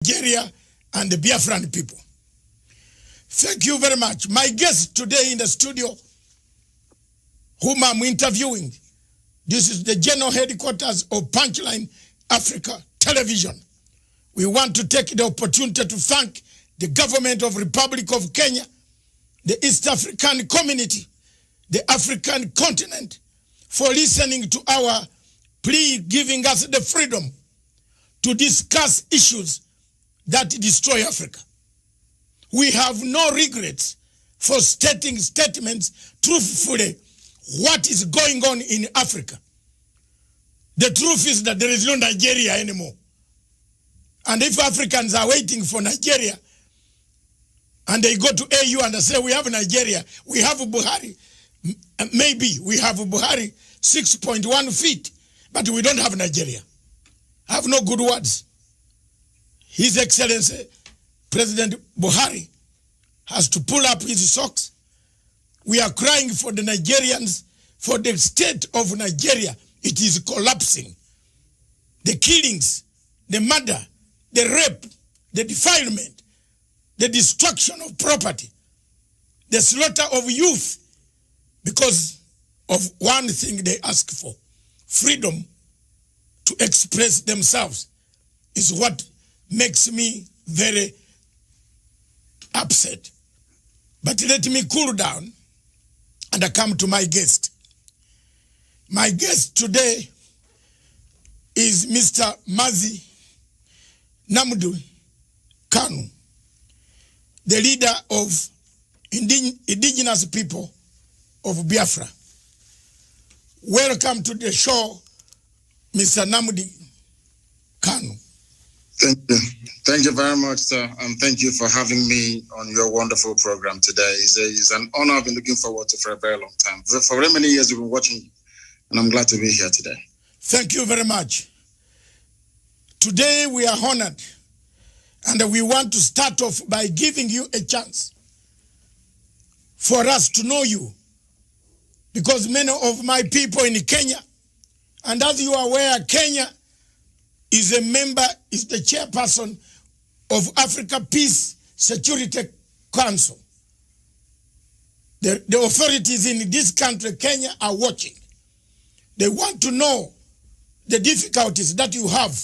Nigeria and the Biafran people. Thank you very much. My guest today in the studio, whom I'm interviewing, this is the general headquarters of Punchline Africa Television. We want to take the opportunity to thank the government of Republic of Kenya, the East African community, the African continent, for listening to our plea, giving us the freedom to discuss issues that destroy Africa. We have no regrets for stating statements truthfully what is going on in Africa. The truth is that there is no Nigeria anymore. And if Africans are waiting for Nigeria, and they go to AU and they say, we have Nigeria, we have Buhari, maybe we have Buhari 6.1 feet, but we don't have Nigeria. I have no good words. His Excellency, President Buhari, has to pull up his socks. We are crying for the Nigerians, for the state of Nigeria. It is collapsing. The killings, the murder, the rape, the defilement, the destruction of property, the slaughter of youth, because of one thing they ask for, freedom to express themselves, is what makes me very upset. But let me cool down and I come to my guest. My guest today is Mr. Mazi Nnamdi Kanu, the leader of indigenous people of Biafra. Welcome to the show, Mr. Nnamdi Kanu. Thank you. Thank you very much, sir, and thank you for having me on your wonderful program today. It's an honor. I've been looking forward to for a very long time. For very many years, we've been watching you, and I'm glad to be here today. Thank you very much. Today, we are honored, and we want to start off by giving you a chance for us to know you, because many of my people in Kenya, and as you are aware, Kenya is a member, is the chairperson of Africa Peace Security Council. The authorities in this country, Kenya, are watching. They want to know the difficulties that you have.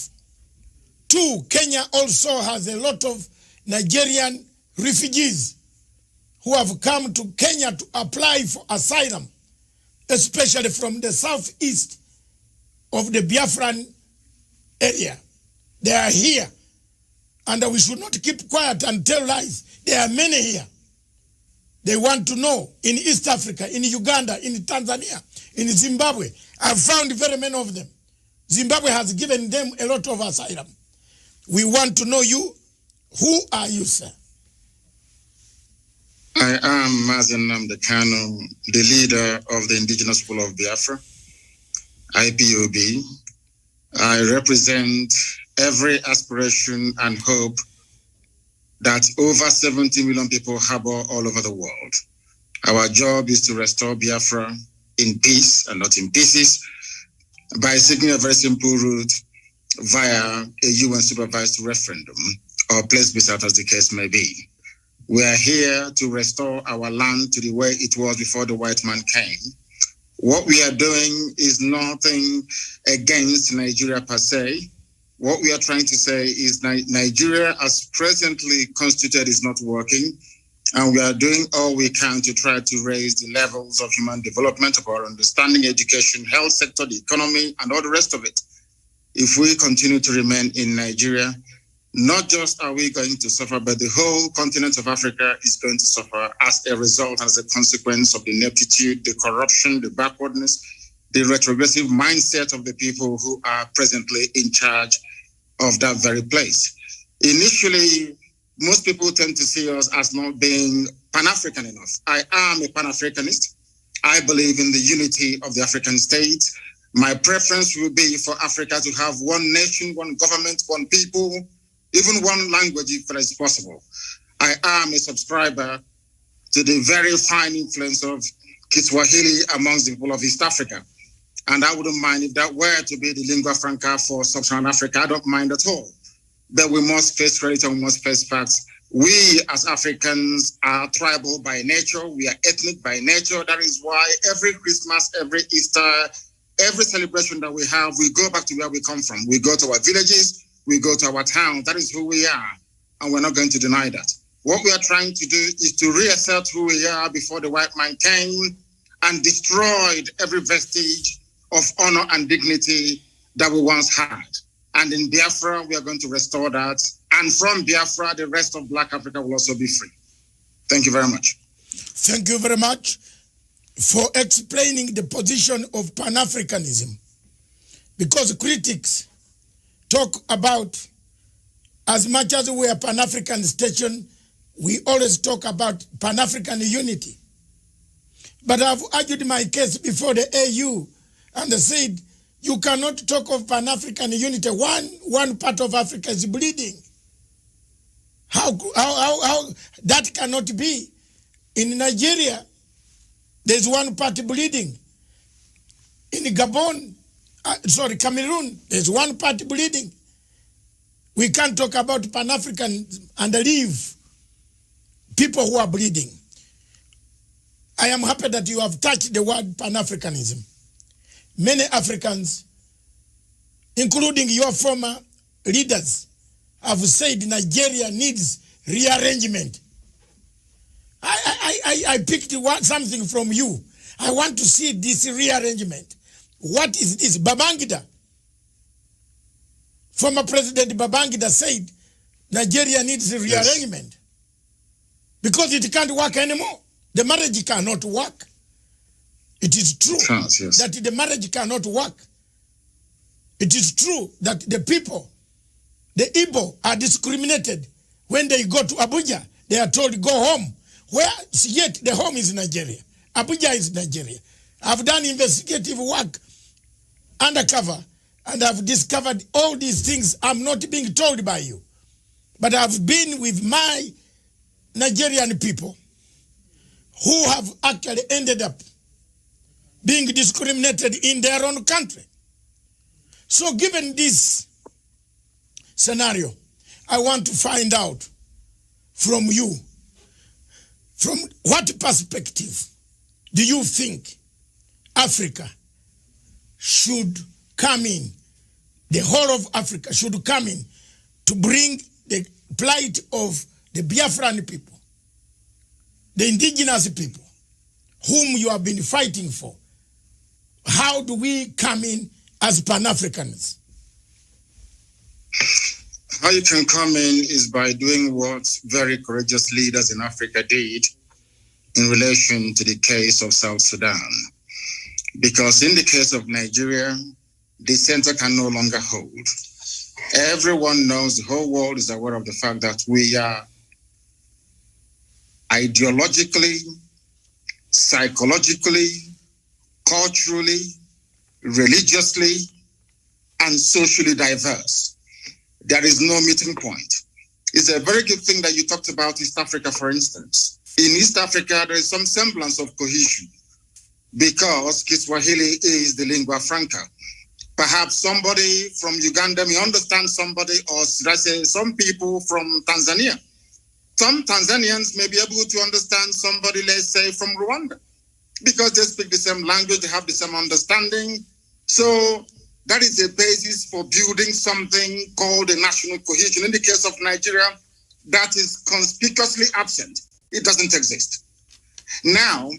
Two, Kenya also has a lot of Nigerian refugees who have come to Kenya to apply for asylum, especially from the southeast of the Biafran area. They are here, and we should not keep quiet and tell lies. There are many here. They want to know in East Africa, in Uganda, in Tanzania, in Zimbabwe. I've found very many of them. Zimbabwe has given them a lot of asylum. We want to know you. Who are you, sir? I am Mazi Nnamdi Kanu, the leader of the indigenous people of Biafra, IPOB. I represent every aspiration and hope that over 70 million people harbor all over the world. Our job is to restore Biafra in peace and not in pieces by seeking a very simple route via a UN supervised referendum or plebiscite, as the case may be. We are here to restore our land to the way it was before the white man came. What we are doing is nothing against Nigeria per se. What we are trying to say is Nigeria as presently constituted is not working, and we are doing all we can to try to raise the levels of human development, of our understanding, education, health sector, the economy, and all the rest of it. If we continue to remain in Nigeria, not just are we going to suffer, but the whole continent of Africa is going to suffer as a result, as a consequence of the ineptitude, the corruption, the backwardness, the retrogressive mindset of the people who are presently in charge of that very place. Initially, most people tend to see us as not being Pan-African enough. I am a Pan-Africanist. I believe in the unity of the African states. My preference will be for Africa to have one nation, one government, one people, even one language if that is possible. I am a subscriber to the very fine influence of Kiswahili amongst the people of East Africa. And I wouldn't mind if that were to be the lingua franca for sub-Saharan Africa. I don't mind at all. but we must face reality and we must face facts. We as Africans are tribal by nature. We are ethnic by nature. That is why every Christmas, every Easter, every celebration that we have, we go back to where we come from. We go to our villages, we go to our towns. That is who we are, and we're not going to deny that. What we are trying to do is to reassert who we are before the white man came and destroyed every vestige of honor and dignity that we once had. And in Biafra, we are going to restore that. And from Biafra, the rest of Black Africa will also be free. Thank you very much. Thank you very much for explaining the position of Pan-Africanism. Because critics talk about, as much as we are Pan-African station, we always talk about Pan-African unity. But I've argued my case before the AU, and they said, you cannot talk of Pan-African unity. One part of Africa is bleeding. How that cannot be? In Nigeria, there's one party bleeding. In Gabon, Cameroon, there's one party bleeding. We can't talk about Pan-African and leave people who are bleeding. I am happy that you have touched the word Pan-Africanism. Many Africans, including your former leaders, have said Nigeria needs rearrangement. I picked something from you. I want to see this rearrangement. What is this? Babangida, former President Babangida said Nigeria needs a rearrangement. Yes. Because it can't work anymore. The marriage cannot work. It is true that the marriage cannot work. It is true that the people, the Igbo, are discriminated. When they go to Abuja, they are told, go home. Where, yet the home is Nigeria. Abuja is Nigeria. I've done investigative work undercover, and I've discovered all these things. I'm not being told by you. But I've been with my Nigerian people who have actually ended up being discriminated in their own country. So given this scenario, I want to find out from you, from what perspective do you think Africa should come in, the whole of Africa should come in to bring the plight of the Biafran people, the indigenous people, whom you have been fighting for? How do we come in as Pan-Africans? How you can come in is by doing what very courageous leaders in Africa did in relation to the case of South Sudan. Because in the case of Nigeria, the center can no longer hold. Everyone knows, the whole world is aware of the fact that we are ideologically, psychologically, culturally, religiously, and socially diverse. There is no meeting point. It's a very good thing that you talked about East Africa, for instance. In East Africa, there is some semblance of cohesion because Kiswahili is the lingua franca. Perhaps somebody from Uganda may understand somebody, or should I say some people from Tanzania. Some Tanzanians may be able to understand somebody, let's say, from Rwanda, because they speak the same language, they have the same understanding. So that is the basis for building something called a national cohesion. In the case of Nigeria, that is conspicuously absent. It doesn't exist. Now,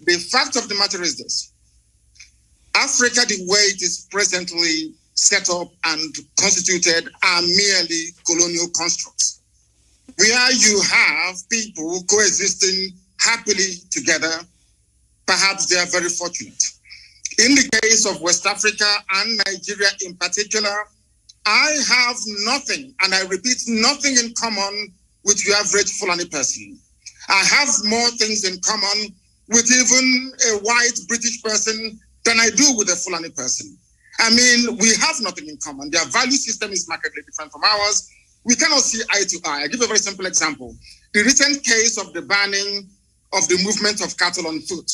the fact of the matter is this. Africa, the way it is presently set up and constituted, are merely colonial constructs, where you have people coexisting happily together. Perhaps they are very fortunate. In the case of West Africa and Nigeria in particular, I have nothing, and I repeat, nothing in common with your average Fulani person. I have more things in common with even a white British person than I do with a Fulani person. I mean, we have nothing in common. Their value system is markedly different from ours. We cannot see eye to eye. I give a very simple example. The recent case of the banning of the movement of cattle on foot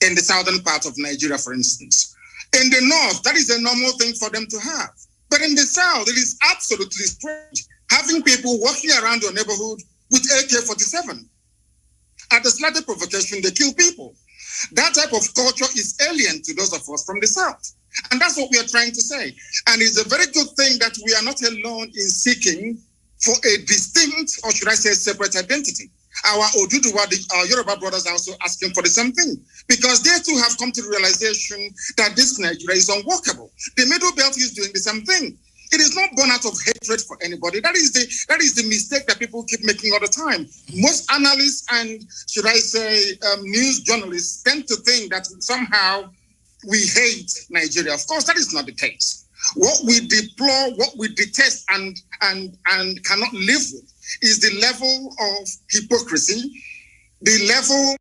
in the southern part of Nigeria, for instance. In the north, that is a normal thing for them to have. But in the South, it is absolutely strange having people walking around your neighborhood with AK-47. At the slightest provocation, they kill people. That type of culture is alien to those of us from the South. And that's what we are trying to say. And it's a very good thing that we are not alone in seeking for a distinct, or should I say, separate identity. Our Oduduwa, our Yoruba brothers are also asking for the same thing, because they too have come to the realization that this Nigeria is unworkable. The Middle Belt is doing the same thing. It is not born out of hatred for anybody. That is the mistake that people keep making all the time. Most analysts and, should I say, news journalists tend to think that somehow we hate Nigeria. Of course, that is not the case. What we deplore, what we detest and cannot live with is the level of hypocrisy, the level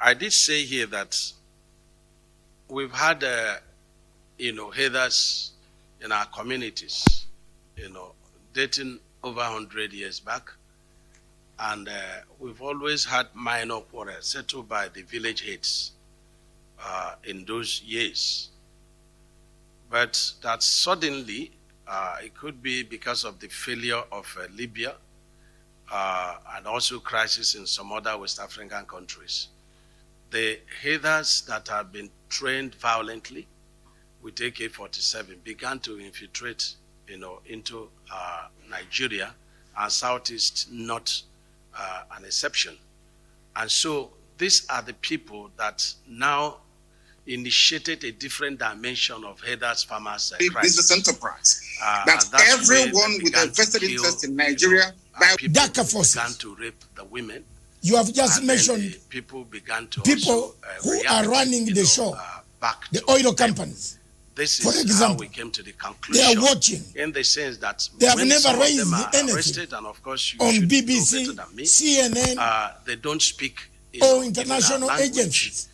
I did say here that we've had, haters in our communities, dating over 100 years back. And we've always had minor quarrels settled by the village heads in those years. But that suddenly, it could be because of the failure of Libya, and also crisis in some other West African countries. The haters that have been trained violently with AK-47 began to infiltrate, into Nigeria, and Southeast not an exception. And so these are the people that now initiated a different dimension of haters farmers business enterprise. That everyone with a vested interest in Nigeria darker forces began to rape the women. You have just mentioned people began to who are running the show, the oil companies. This For is example, how we came to the conclusion. They are watching. In the sense that they have when never some raised of them are anything arrested, and of course you on should BBC, know better than me, CNN, they don't speak or international agencies.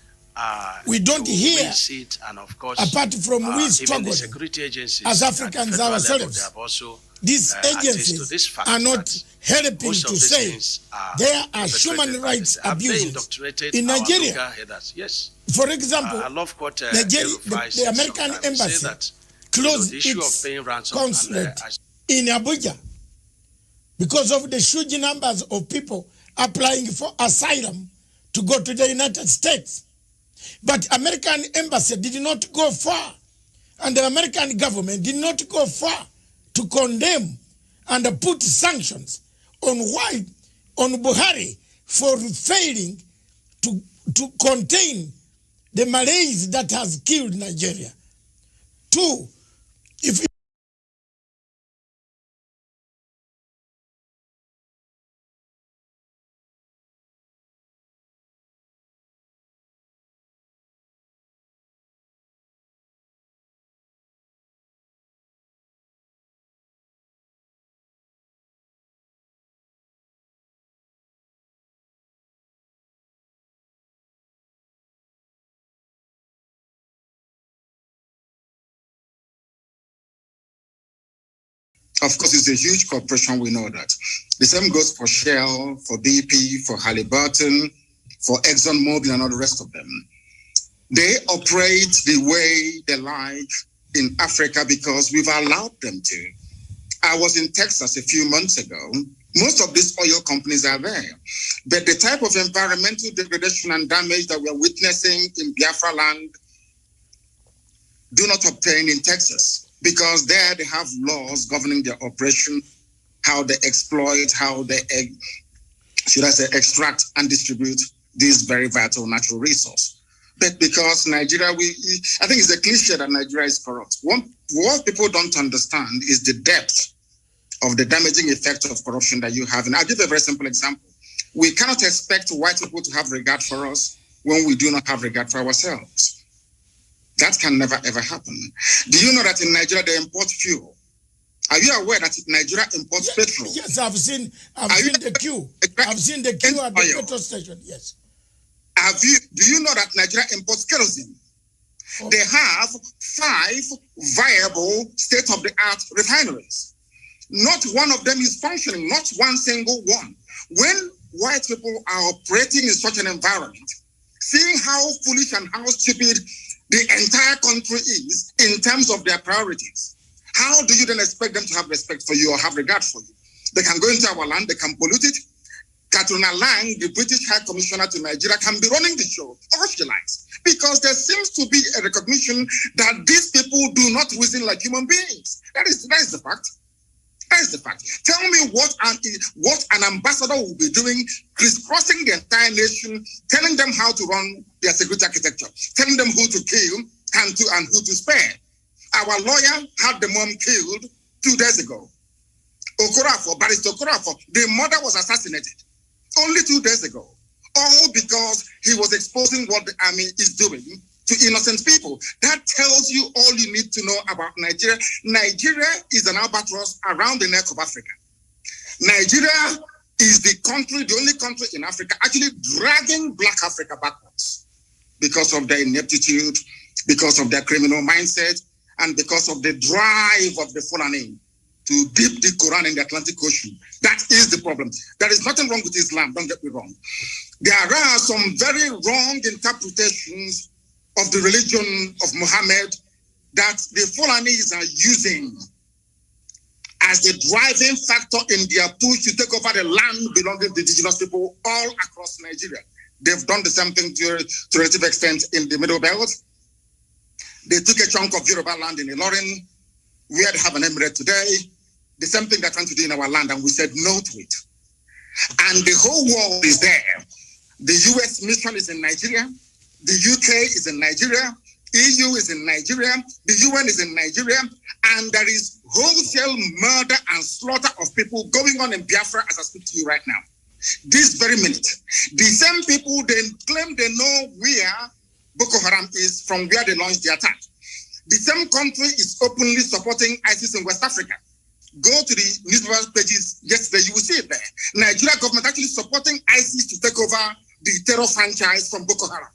We don't hear, it, and of course, apart from we even struggle the security agencies as Africans ourselves. These agencies are not helping to say there are human rights abuses in Nigeria. Yes. For example, I love what Nigeria, the American embassy closed its consulate in Abuja because of the huge numbers of people applying for asylum to go to the United States. But American embassy did not go far, and the American government did not go far to condemn and put sanctions on Buhari for failing to contain the malaise that has killed Nigeria. Two, if of course, it's a huge corporation, we know that. The same goes for Shell, for BP, for Halliburton, for ExxonMobil, and all the rest of them. They operate the way they like in Africa because we've allowed them to. I was in Texas a few months ago, Most of these oil companies are there. But the type of environmental degradation and damage that we are witnessing in Biafra land do not obtain in Texas, because there they have laws governing their operation, how they exploit, how they, extract and distribute this very vital natural resource. But because Nigeria, I think it's a cliche that Nigeria is corrupt. What people don't understand is the depth of the damaging effect of corruption that you have. And I'll give a very simple example. We cannot expect white people to have regard for us when we do not have regard for ourselves. That can never, ever happen. Do you know that in Nigeria they import fuel? Are you aware that Nigeria imports petrol? Yes, I've seen the queue. I've seen the queue at the petrol station, yes. Do you know that Nigeria imports kerosene? Oh. They have 5 viable state-of-the-art refineries. Not one of them is functioning, not one single one. When white people are operating in such an environment, seeing how foolish and how stupid the entire country is in terms of their priorities, how do you then expect them to have respect for you or have regard for you? They can go into our land, they can pollute it. Katrina Lang, the British High Commissioner to Nigeria, can be running the show, or she likes, because there seems to be a recognition that these people do not reason like human beings. That is the fact. That is the fact. Tell me what an ambassador will be doing, crisscrossing the entire nation, telling them how to run their security architecture, telling them who to kill and who to spare. Our lawyer had the mom killed 2 days ago. Barrister Okorafor, the mother was assassinated only 2 days ago, all because he was exposing what the army is doing to innocent people. That tells you all you need to know about Nigeria. Nigeria is an albatross around the neck of Africa. Nigeria is the only country in Africa actually dragging Black Africa backwards because of their ineptitude, because of their criminal mindset, and because of the drive of the Fulani to dip the Quran in the Atlantic Ocean. That is the problem. There is nothing wrong with Islam, don't get me wrong. There are some very wrong interpretations of the religion of Muhammad that the Fulanis are using as the driving factor in their push to take over the land belonging to indigenous people all across Nigeria. They've done the same thing to a relative extent in the Middle Belt. They took a chunk of Yoruba land in Ilorin, where they have an emirate today. The same thing they're trying to do in our land, and we said no to it. And the whole world is there. The US mission is in Nigeria. The UK is in Nigeria. EU is in Nigeria. The UN is in Nigeria. And there is wholesale murder and slaughter of people going on in Biafra as I speak to you right now. This very minute. The same people, they claim they know where Boko Haram is from where they launched the attack. The same country is openly supporting ISIS in West Africa. Go to the newspaper pages yesterday, you will see it there. Nigeria government actually supporting ISIS to take over the terror franchise from Boko Haram.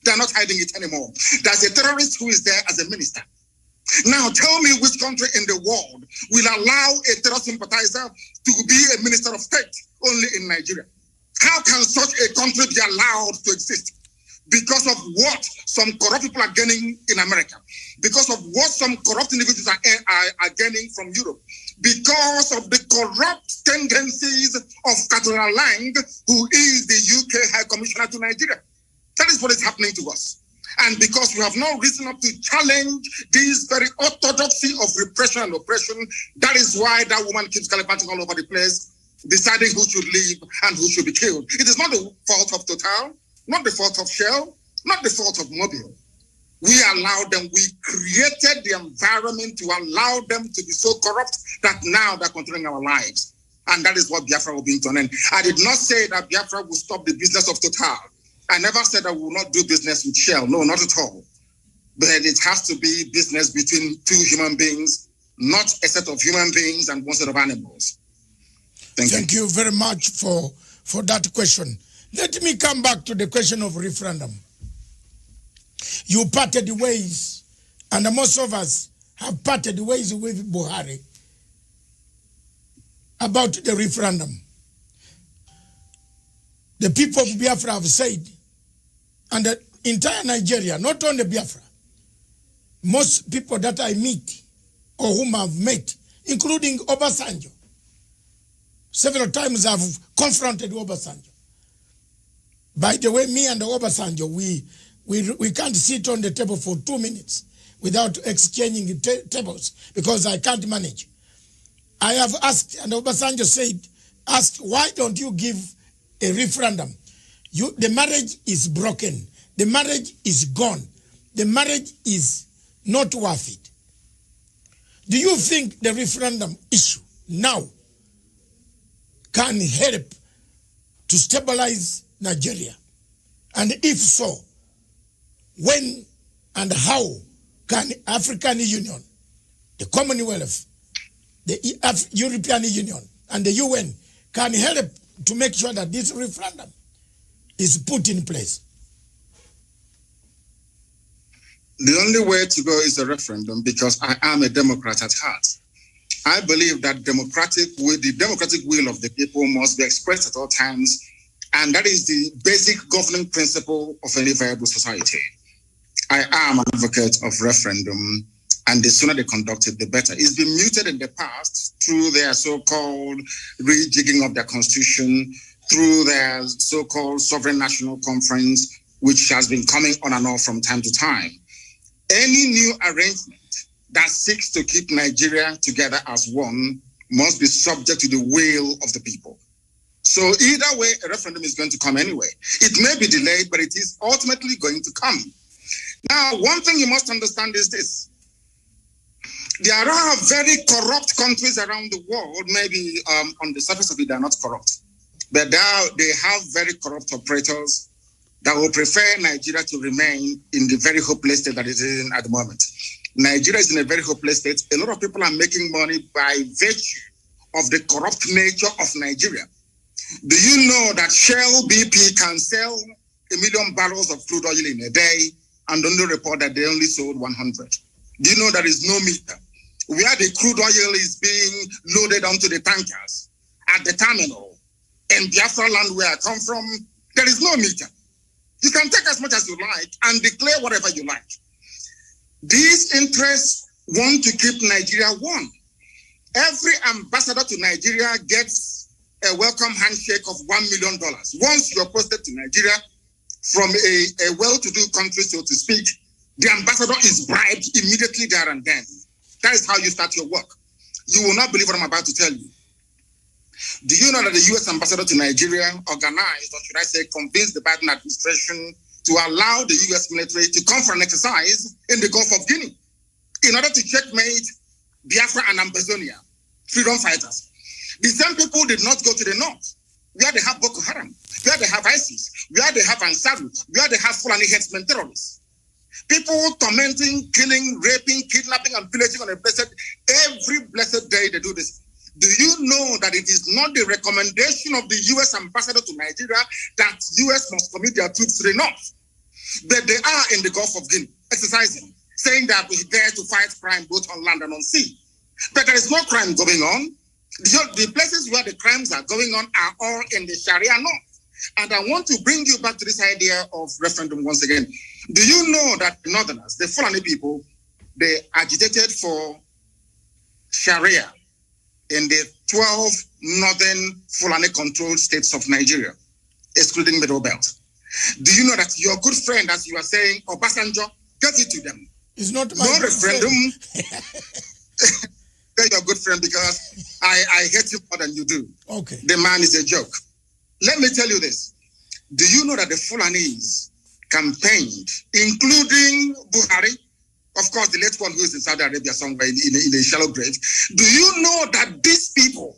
They're not hiding it anymore. There's a terrorist who is there as a minister. Now tell me which country in the world will allow a terror sympathizer to be a minister of state only in Nigeria. How can such a country be allowed to exist? Because of what some corrupt people are gaining in America, because of what some corrupt individuals are gaining from Europe, because of the corrupt tendencies of Katrina Lang, who is the UK High Commissioner to Nigeria. That is what is happening to us. And because we have no reason to challenge this very orthodoxy of repression and oppression, that is why that woman keeps gallivanting all over the place, deciding who should live and who should be killed. It is not the fault of Total, not the fault of Shell, not the fault of Mobil. We allowed them, we created the environment to allow them to be so corrupt that now they're controlling our lives. And that is what Biafra will bring to an end. I did not say that Biafra will stop the business of Total. I never said that we will not do business with Shell. No, not at all. But it has to be business between two human beings, not a set of human beings and one set of animals. Thank you very much for that question. Let me come back to the question of referendum. You parted ways, and most of us have parted ways with Buhari about the referendum. The people of Biafra have said, and the entire Nigeria, not only Biafra, most people that I meet or whom I've met, including Obasanjo, Several times I've confronted Obasanjo. By the way, me and Obasanjo, we can't sit on the table for 2 minutes without exchanging tables because I can't manage. I have asked, and Obasanjo asked, why don't you give a referendum? The marriage is broken. The marriage is gone. The marriage is not worth it. Do you think the referendum issue now can help to stabilize Nigeria? And if so, when and how can African Union, the Commonwealth, the European Union, and the UN can help to make sure that this referendum is put in place? The only way to go is a referendum, because I am a Democrat at heart. I believe that the democratic will of the people must be expressed at all times, and that is the basic governing principle of any viable society. I am an advocate of referendum, and the sooner they conduct it, the better. It's been muted in the past through their so-called rejigging of their constitution, through their so-called sovereign national conference, which has been coming on and off from time to time. Any new arrangement that seeks to keep Nigeria together as one must be subject to the will of the people. So either way, a referendum is going to come anyway. It may be delayed, but it is ultimately going to come. Now, one thing you must understand is this. There are very corrupt countries around the world. Maybe on the surface of it, they're not corrupt. But they have very corrupt operators that will prefer Nigeria to remain in the very hopeless state that it is in at the moment. Nigeria is in a very hopeless state. A lot of people are making money by virtue of the corrupt nature of Nigeria. Do you know that Shell BP can sell 1 million barrels of crude oil in a day and only report that they only sold 100? Do you know there is no meter? Where the crude oil is being loaded onto the tankers at the terminal in Biafra land where I come from, there is no meter. You can take as much as you like and declare whatever you like. These interests want to keep Nigeria one. Every ambassador to Nigeria gets a welcome handshake of $1 million. Once you're posted to Nigeria from a well-to-do country, so to speak, the ambassador is bribed immediately there and then. That is how you start your work. You will not believe what I'm about to tell you. Do you know that the U.S. ambassador to Nigeria organized, or should I say, convinced the Biden administration to allow the U.S. military to come for an exercise in the Gulf of Guinea in order to checkmate Biafra and Ambazonia, freedom fighters? The same people did not go to the north, where they have Boko Haram, where they have ISIS, where they have Ansaru, where they have Fulani headsmen terrorists. People tormenting, killing, raping, kidnapping, and pillaging on every blessed day they do this. Do you know that it is not the recommendation of the U.S. ambassador to Nigeria that U.S. must commit their troops to the north? But they are in the Gulf of Guinea, exercising, saying that we're there to fight crime both on land and on sea. But there is no crime going on. The places where the crimes are going on are all in the Sharia north. And I want to bring you back to this idea of referendum once again. Do you know that the Northerners, the Fulani people, they agitated for Sharia in the 12 northern Fulani-controlled states of Nigeria, excluding Middle Belt? Do you know that your good friend, as you are saying, Obasanjo, gave it to them? It's not my no referendum. They're your good friend because I hate you more than you do. Okay. The man is a joke. Let me tell you this. Do you know that the Fulanis campaigned, including Buhari, of course, the late one who is in Saudi Arabia somewhere in a shallow grave? Do you know that these people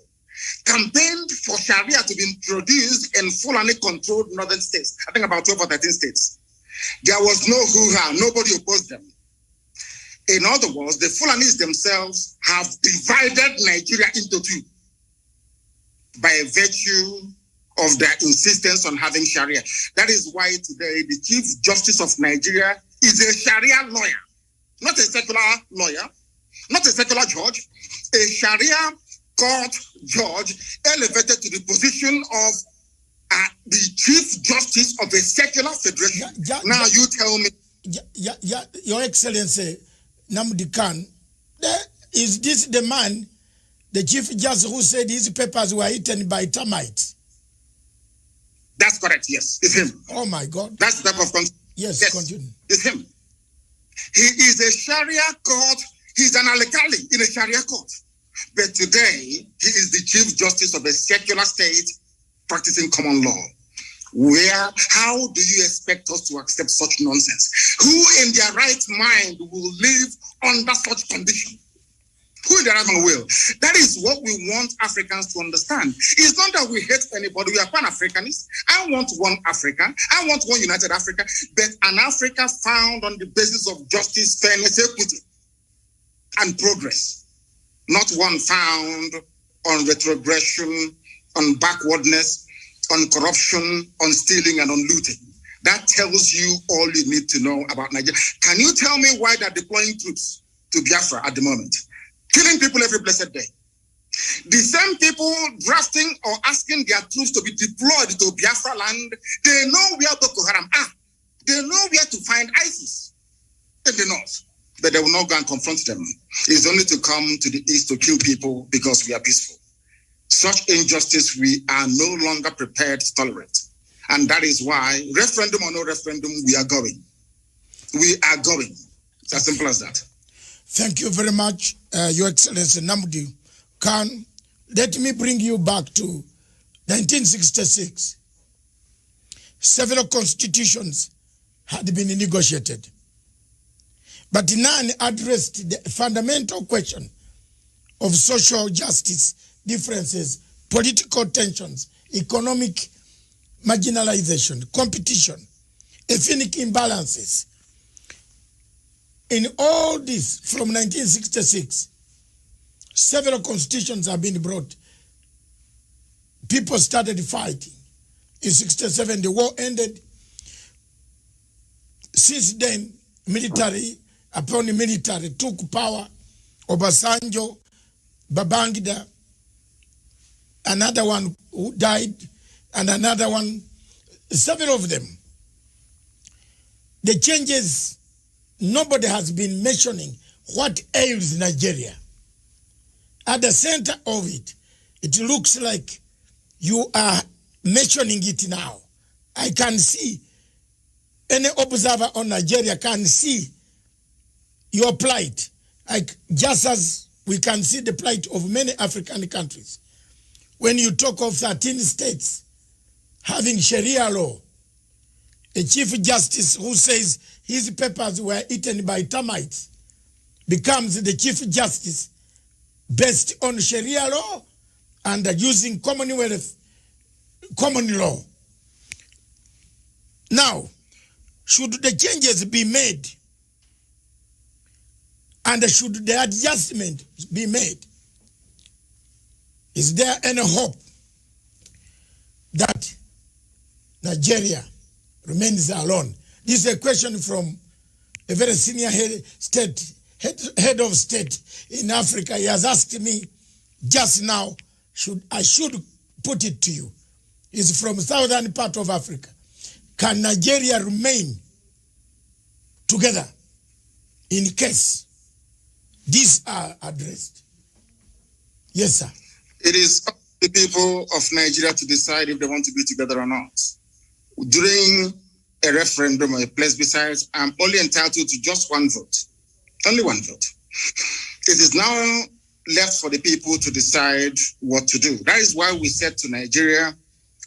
campaigned for Sharia to be introduced in Fulani-controlled northern states? I think about 12 or 13 states. There was no hoo-ha. Nobody opposed them. In other words, the Fulanis themselves have divided Nigeria into two by virtue of their insistence on having Sharia. That is why today the Chief Justice of Nigeria is a Sharia lawyer, not a secular lawyer, not a secular judge, a Sharia court judge elevated to the position of the Chief Justice of a secular federation. Now you tell me. Your Excellency, Nnamdi Kanu, is this the man the Chief Justice who said his papers were eaten by termites. That's correct, yes. It's him. Oh my God. That's the type of yes, continue. It's him. He is a Sharia court. He's an alkali in a Sharia court. But today, he is the Chief Justice of a secular state practicing common law. How do you expect us to accept such nonsense? Who in their right mind will live under such condition? Who in their right mind will? That is what we want Africans to understand. It's not that we hate anybody. We are Pan-Africanists. I want one Africa. I want one united Africa, but an Africa found on the basis of justice, fairness, equity, and progress. Not one found on retrogression, on backwardness, on corruption, on stealing, and on looting. That tells you all you need to know about Nigeria. Can you tell me why they're deploying troops to Biafra at the moment? Killing people every blessed day. The same people drafting or asking their troops to be deployed to Biafra land, they know where Boko Haram are. They know where to find ISIS in the north. But they will not go and confront them. It's only to come to the east to kill people because we are peaceful. Such injustice we are no longer prepared to tolerate. And that is why, referendum or no referendum, we are going. We are going. It's as simple as that. Thank you very much, Your Excellency Nnamdi Kanu. Let me bring you back to 1966. Several constitutions had been negotiated, but none addressed the fundamental question of social justice differences, political tensions, economic marginalization, competition, ethnic imbalances. In all this, from 1966, several constitutions have been brought. People started fighting. In 67, the war ended. Since then, military took power. Obasanjo, Babangida, another one who died, and another one, several of them. The changes, nobody has been mentioning what ails Nigeria. At the center of it, it looks like you are mentioning it now. I can see, any observer on Nigeria can see your plight, like just as we can see the plight of many African countries. When you talk of 13 states having Sharia law, a Chief Justice who says his papers were eaten by termites becomes the Chief Justice based on Sharia law and using Commonwealth common law. Now, should the changes be made and should the adjustment be made, is there any hope that Nigeria remains alone? This is a question from a very senior head of state in Africa. He has asked me just now, I should put it to you. He's from southern part of Africa. Can Nigeria remain together in case these are addressed? Yes, sir. It is up to the people of Nigeria to decide if they want to be together or not. During a referendum or a plebiscite, I'm only entitled to just one vote. Only one vote. It is now left for the people to decide what to do. That is why we said to Nigeria,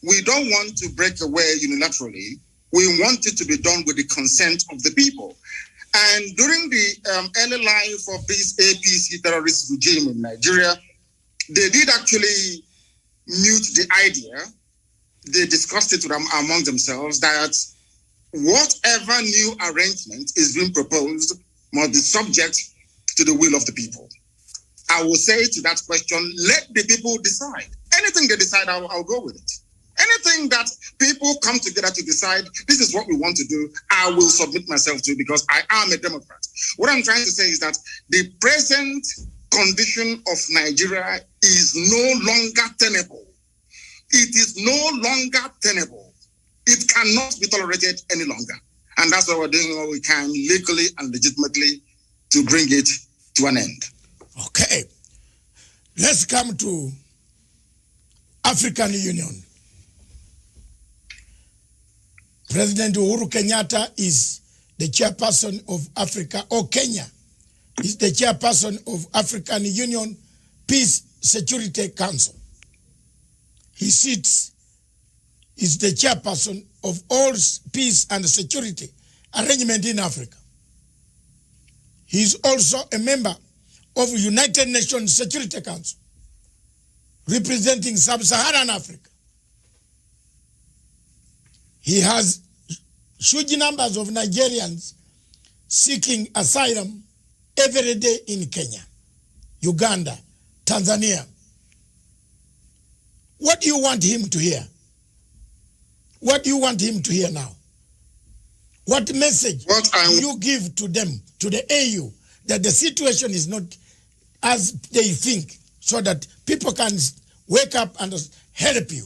we don't want to break away unilaterally. We want it to be done with the consent of the people. And during the early life of this APC terrorist regime in Nigeria, they did actually mute the idea. They discussed it among themselves that whatever new arrangement is being proposed must be subject to the will of the people. I will say to that question, let the people decide. Anything they decide, I'll go with it. Anything that people come together to decide, this is what we want to do, I will submit myself to because I am a Democrat. What I'm trying to say is that the present condition of Nigeria is no longer tenable. It is no longer tenable. It cannot be tolerated any longer. And that's why we're doing what we can legally and legitimately to bring it to an end. Okay. Let's come to African Union. President Uhuru Kenyatta is the chairperson of Africa, or Kenya is the chairperson of African Union Peace Security Council. He is the chairperson of all peace and security arrangement in Africa. He is also a member of United Nations Security Council, representing Sub-Saharan Africa. He has huge numbers of Nigerians seeking asylum every day in Kenya, Uganda, Tanzania. What do you want him to hear? What do you want him to hear now? What message do you give to them, to the AU, that the situation is not as they think, so that people can wake up and help you?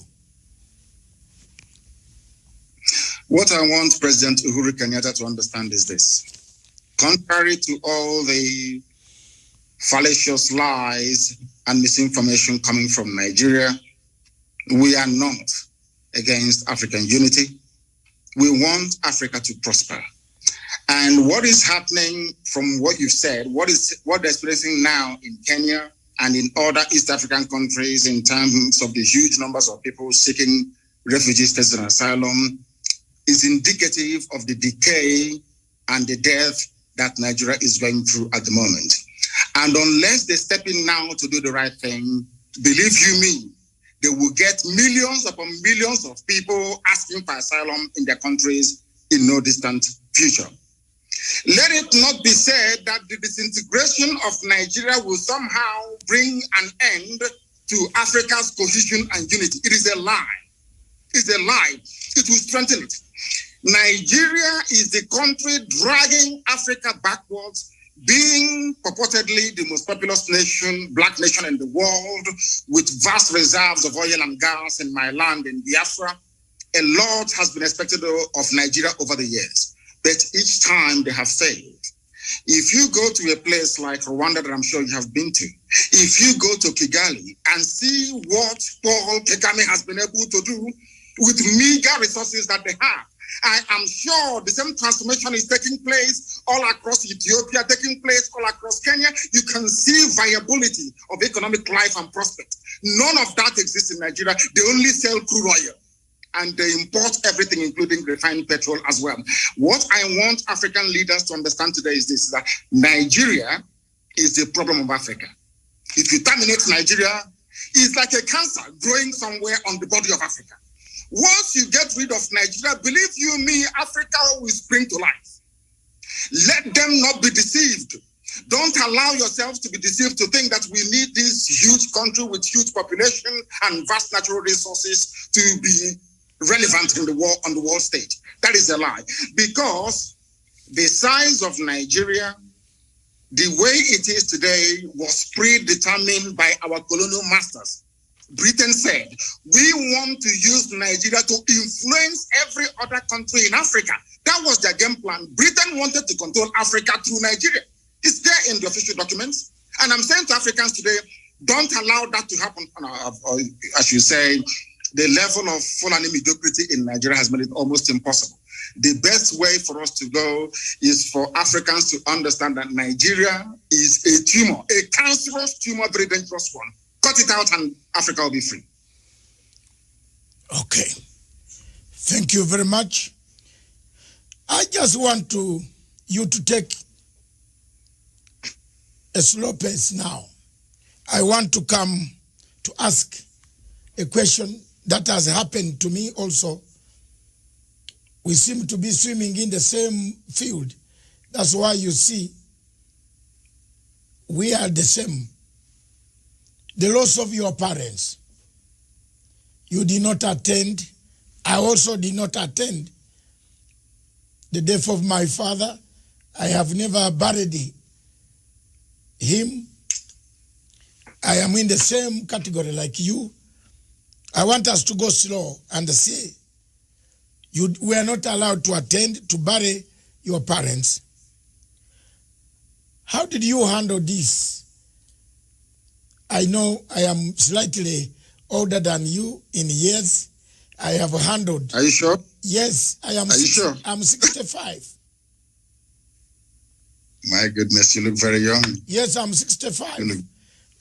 What I want President Uhuru Kenyatta to understand is this. Contrary to all the fallacious lies and misinformation coming from Nigeria, we are not against African unity. We want Africa to prosper. And what is happening from what you've said, what they're experiencing now in Kenya and in other East African countries in terms of the huge numbers of people seeking refugee status and asylum is indicative of the decay and the death that Nigeria is going through at the moment. And unless they step in now to do the right thing, believe you me, they will get millions upon millions of people asking for asylum in their countries in no distant future. Let it not be said that the disintegration of Nigeria will somehow bring an end to Africa's cohesion and unity. It is a lie. It's a lie. It will strengthen it. Nigeria is the country dragging Africa backwards, being purportedly the most populous nation, black nation in the world, with vast reserves of oil and gas in my land in Biafra. A lot has been expected of Nigeria over the years, but each time they have failed. If you go to a place like Rwanda that I'm sure you have been to, if you go to Kigali and see what Paul Kagame has been able to do with meager resources that they have, I am sure the same transformation is taking place all across Ethiopia, taking place all across Kenya. You can see viability of economic life and prospect. None of that exists in Nigeria. They only sell crude oil and they import everything, including refined petrol as well. What I want African leaders to understand today is this, that Nigeria is the problem of Africa. If you terminate Nigeria, it's like a cancer growing somewhere on the body of Africa. Once you get rid of Nigeria, believe you me, Africa will spring to life. Let them not be deceived. Don't allow yourselves to be deceived to think that we need this huge country with huge population and vast natural resources to be relevant in the world, on the world stage. That is a lie. Because the size of Nigeria, the way it is today, was predetermined by our colonial masters. Britain said, we want to use Nigeria to influence every other country in Africa. That was their game plan. Britain wanted to control Africa through Nigeria. It's there in the official documents. And I'm saying to Africans today, don't allow that to happen. As you say, the level of Fulani mediocrity in Nigeria has made it almost impossible. The best way for us to go is for Africans to understand that Nigeria is a tumor, a cancerous tumor, very dangerous one. Cut it out and Africa will be free. Okay. Thank you very much. I just want you to take a slow pace now. I want to come to ask a question that has happened to me also. We seem to be swimming in the same field. That's why you see we are the same. The loss of your parents. You did not attend. I also did not attend the death of my father. I have never buried him. I am in the same category like you. I want us to go slow and say, you were not allowed to attend to bury your parents. How did you handle this? I know I am slightly older than you in years. I have handled. Are you sure? Yes, I am. Are you sure? I'm 65. My goodness, you look very young. Yes, I'm 65.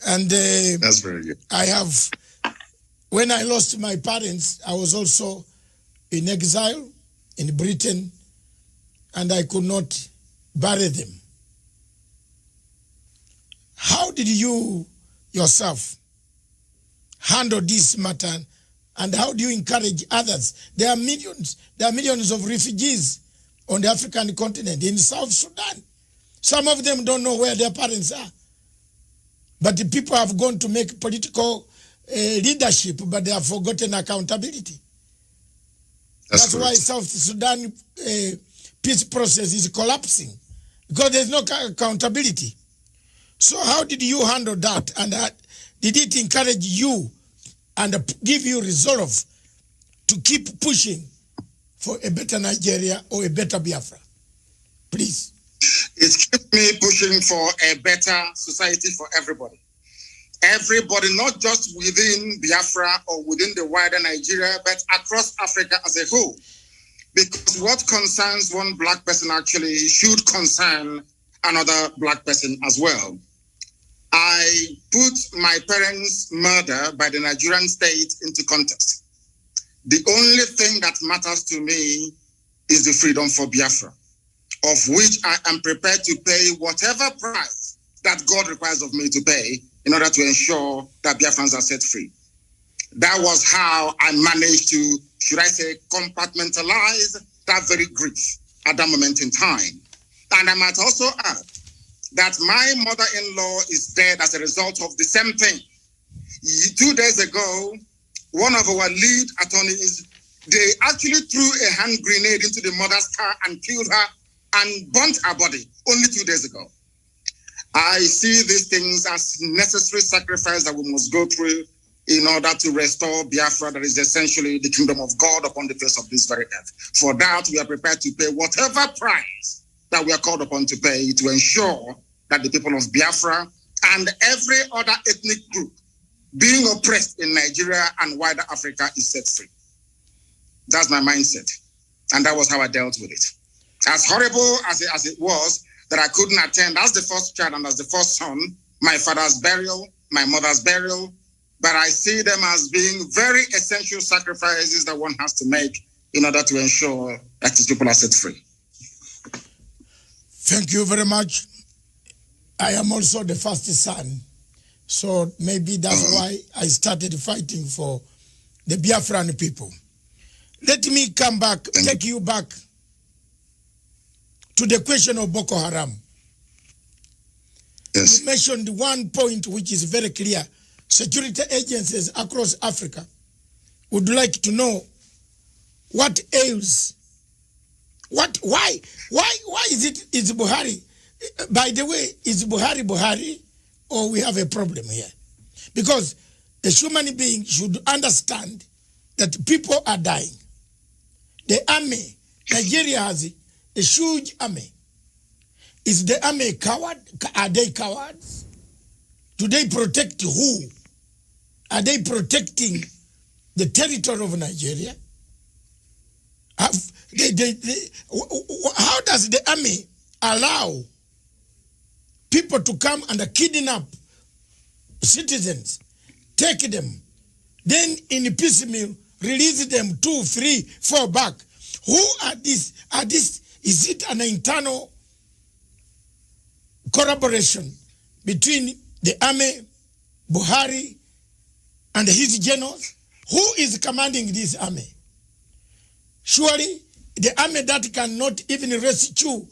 And that's very good. I have, when I lost my parents, I was also in exile in Britain, and I could not bury them. How did you yourself handle this matter, and how do you encourage others? There are millions of refugees on the African continent, in South Sudan. Some of them don't know where their parents are. But the people have gone to make political leadership, but they have forgotten accountability. That's why South Sudan peace process is collapsing, because there's no accountability. So how did you handle that? And did it encourage you and give you resolve to keep pushing for a better Nigeria or a better Biafra? Please. It's kept me pushing for a better society for everybody. Everybody, not just within Biafra or within the wider Nigeria, but across Africa as a whole. Because what concerns one black person actually should concern another black person as well. I put my parents' murder by the Nigerian state into context. The only thing that matters to me is the freedom for Biafra, of which I am prepared to pay whatever price that God requires of me to pay in order to ensure that Biafrans are set free. That was how I managed to, should I say, compartmentalize that very grief at that moment in time. And I might also add that my mother-in-law is dead as a result of the same thing. 2 days ago, one of our lead attorneys, they actually threw a hand grenade into the mother's car and killed her and burnt her body only 2 days ago. I see these things as necessary sacrifice that we must go through in order to restore Biafra, that is essentially the kingdom of God upon the face of this very earth. For that, we are prepared to pay whatever price that we are called upon to pay to ensure that the people of Biafra and every other ethnic group being oppressed in Nigeria and wider Africa is set free. That's my mindset. And that was how I dealt with it. As horrible as it was that I couldn't attend as the first child and as the first son, my father's burial, my mother's burial, but I see them as being very essential sacrifices that one has to make in order to ensure that his people are set free. Thank you very much. I am also the first son, so maybe that's why I started fighting for the Biafran people. Let me come back, take you back to the question of Boko Haram. Yes. You mentioned one point which is very clear. Security agencies across Africa would like to know what ails. Why is Buhari? By the way, is Buhari, or we have a problem here? Because a human being should understand that people are dying. The army, Nigeria has a huge army. Is the army a coward? Are they cowards? Do they protect who? Are they protecting the territory of Nigeria? How does the army allow people to come and kidnap citizens, take them, then in piecemeal release them 2, 3, 4 back? Who are these? Is it an internal collaboration between the army, Buhari, and his generals? Who is commanding this army? Surely the army that cannot even rescue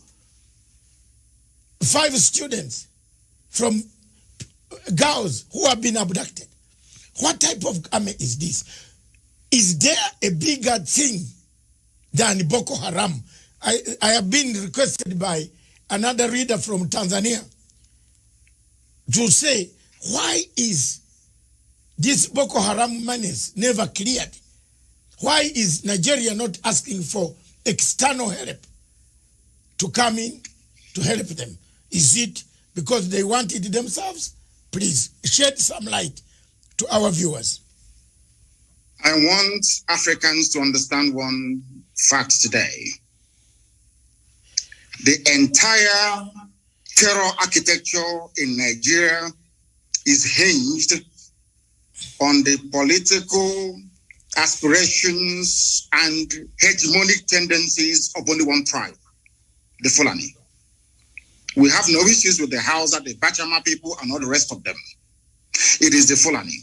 5 students from girls who have been abducted. What type of army is this? Is there a bigger thing than Boko Haram? I have been requested by another reader from Tanzania to say, why is this Boko Haram menace never cleared? Why is Nigeria not asking for external help to come in to help them? Is it because they want it themselves? Please shed some light to our viewers. I want Africans to understand one fact today. The entire terror architecture in Nigeria is hinged on the political aspirations and hegemonic tendencies of only one tribe, the Fulani. We have no issues with the Hausa, the Bachama people, and all the rest of them. It is the Fulani.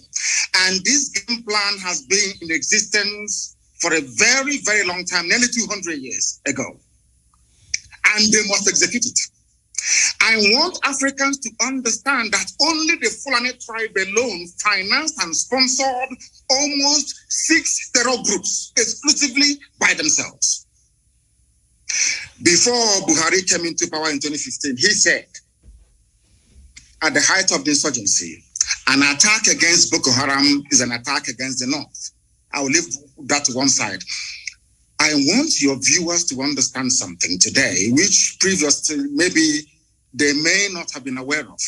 And this game plan has been in existence for a very, very long time, nearly 200 years ago. And they must execute it. I want Africans to understand that only the Fulani tribe alone financed and sponsored almost 6 terror groups exclusively by themselves. Before Buhari came into power in 2015, he said, at the height of the insurgency, an attack against Boko Haram is an attack against the North. I will leave that to one side. I want your viewers to understand something today, which previously maybe they may not have been aware of.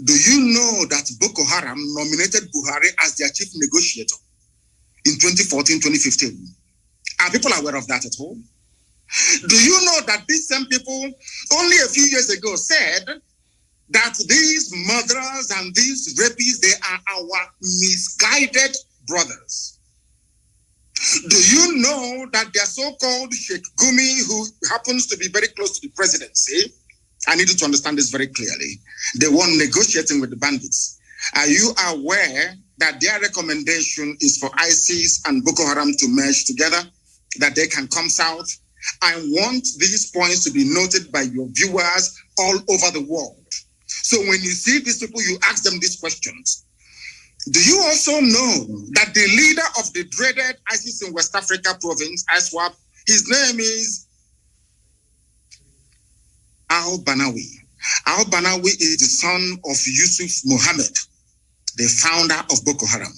Do you know that Boko Haram nominated Buhari as their chief negotiator in 2014, 2015? Are people aware of that at all? Do you know that these same people only a few years ago said that these murderers and these rapists, they are our misguided brothers? Do you know that their so-called Sheikh Gumi, who happens to be very close to the presidency, I need you to understand this very clearly, the one negotiating with the bandits, are you aware that their recommendation is for ISIS and Boko Haram to merge together, that they can come south? I want these points to be noted by your viewers all over the world. So when you see these people, you ask them these questions. Do you also know that the leader of the dreaded ISIS in West Africa province, ISWAP, his name is al-Banawi. Al-Banawi is the son of Yusuf Mohammed, the founder of Boko Haram.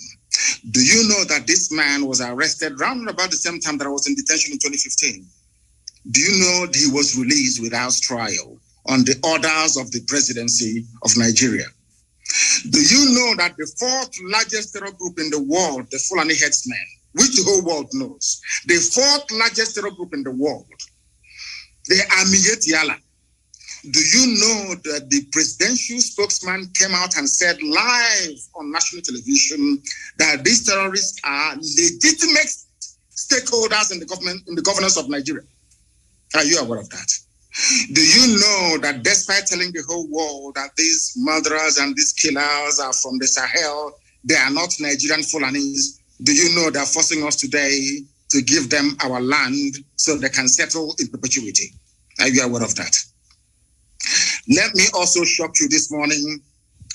Do you know that this man was arrested around about the same time that I was in detention in 2015? Do you know that he was released without trial on the orders of the presidency of Nigeria? Do you know that the 4th largest terror group in the world, the Fulani headsmen, which the whole world knows, the 4th largest terror group in the world, the Amiyet Yala, do you know that the presidential spokesman came out and said live on national television that these terrorists are legitimate stakeholders in the government, in the governance of Nigeria? Are you aware of that? Do you know that despite telling the whole world that these murderers and these killers are from the Sahel, they are not Nigerian Fulanis? Do you know they're forcing us today to give them our land so they can settle in perpetuity? Are you aware of that? Let me also shock you this morning.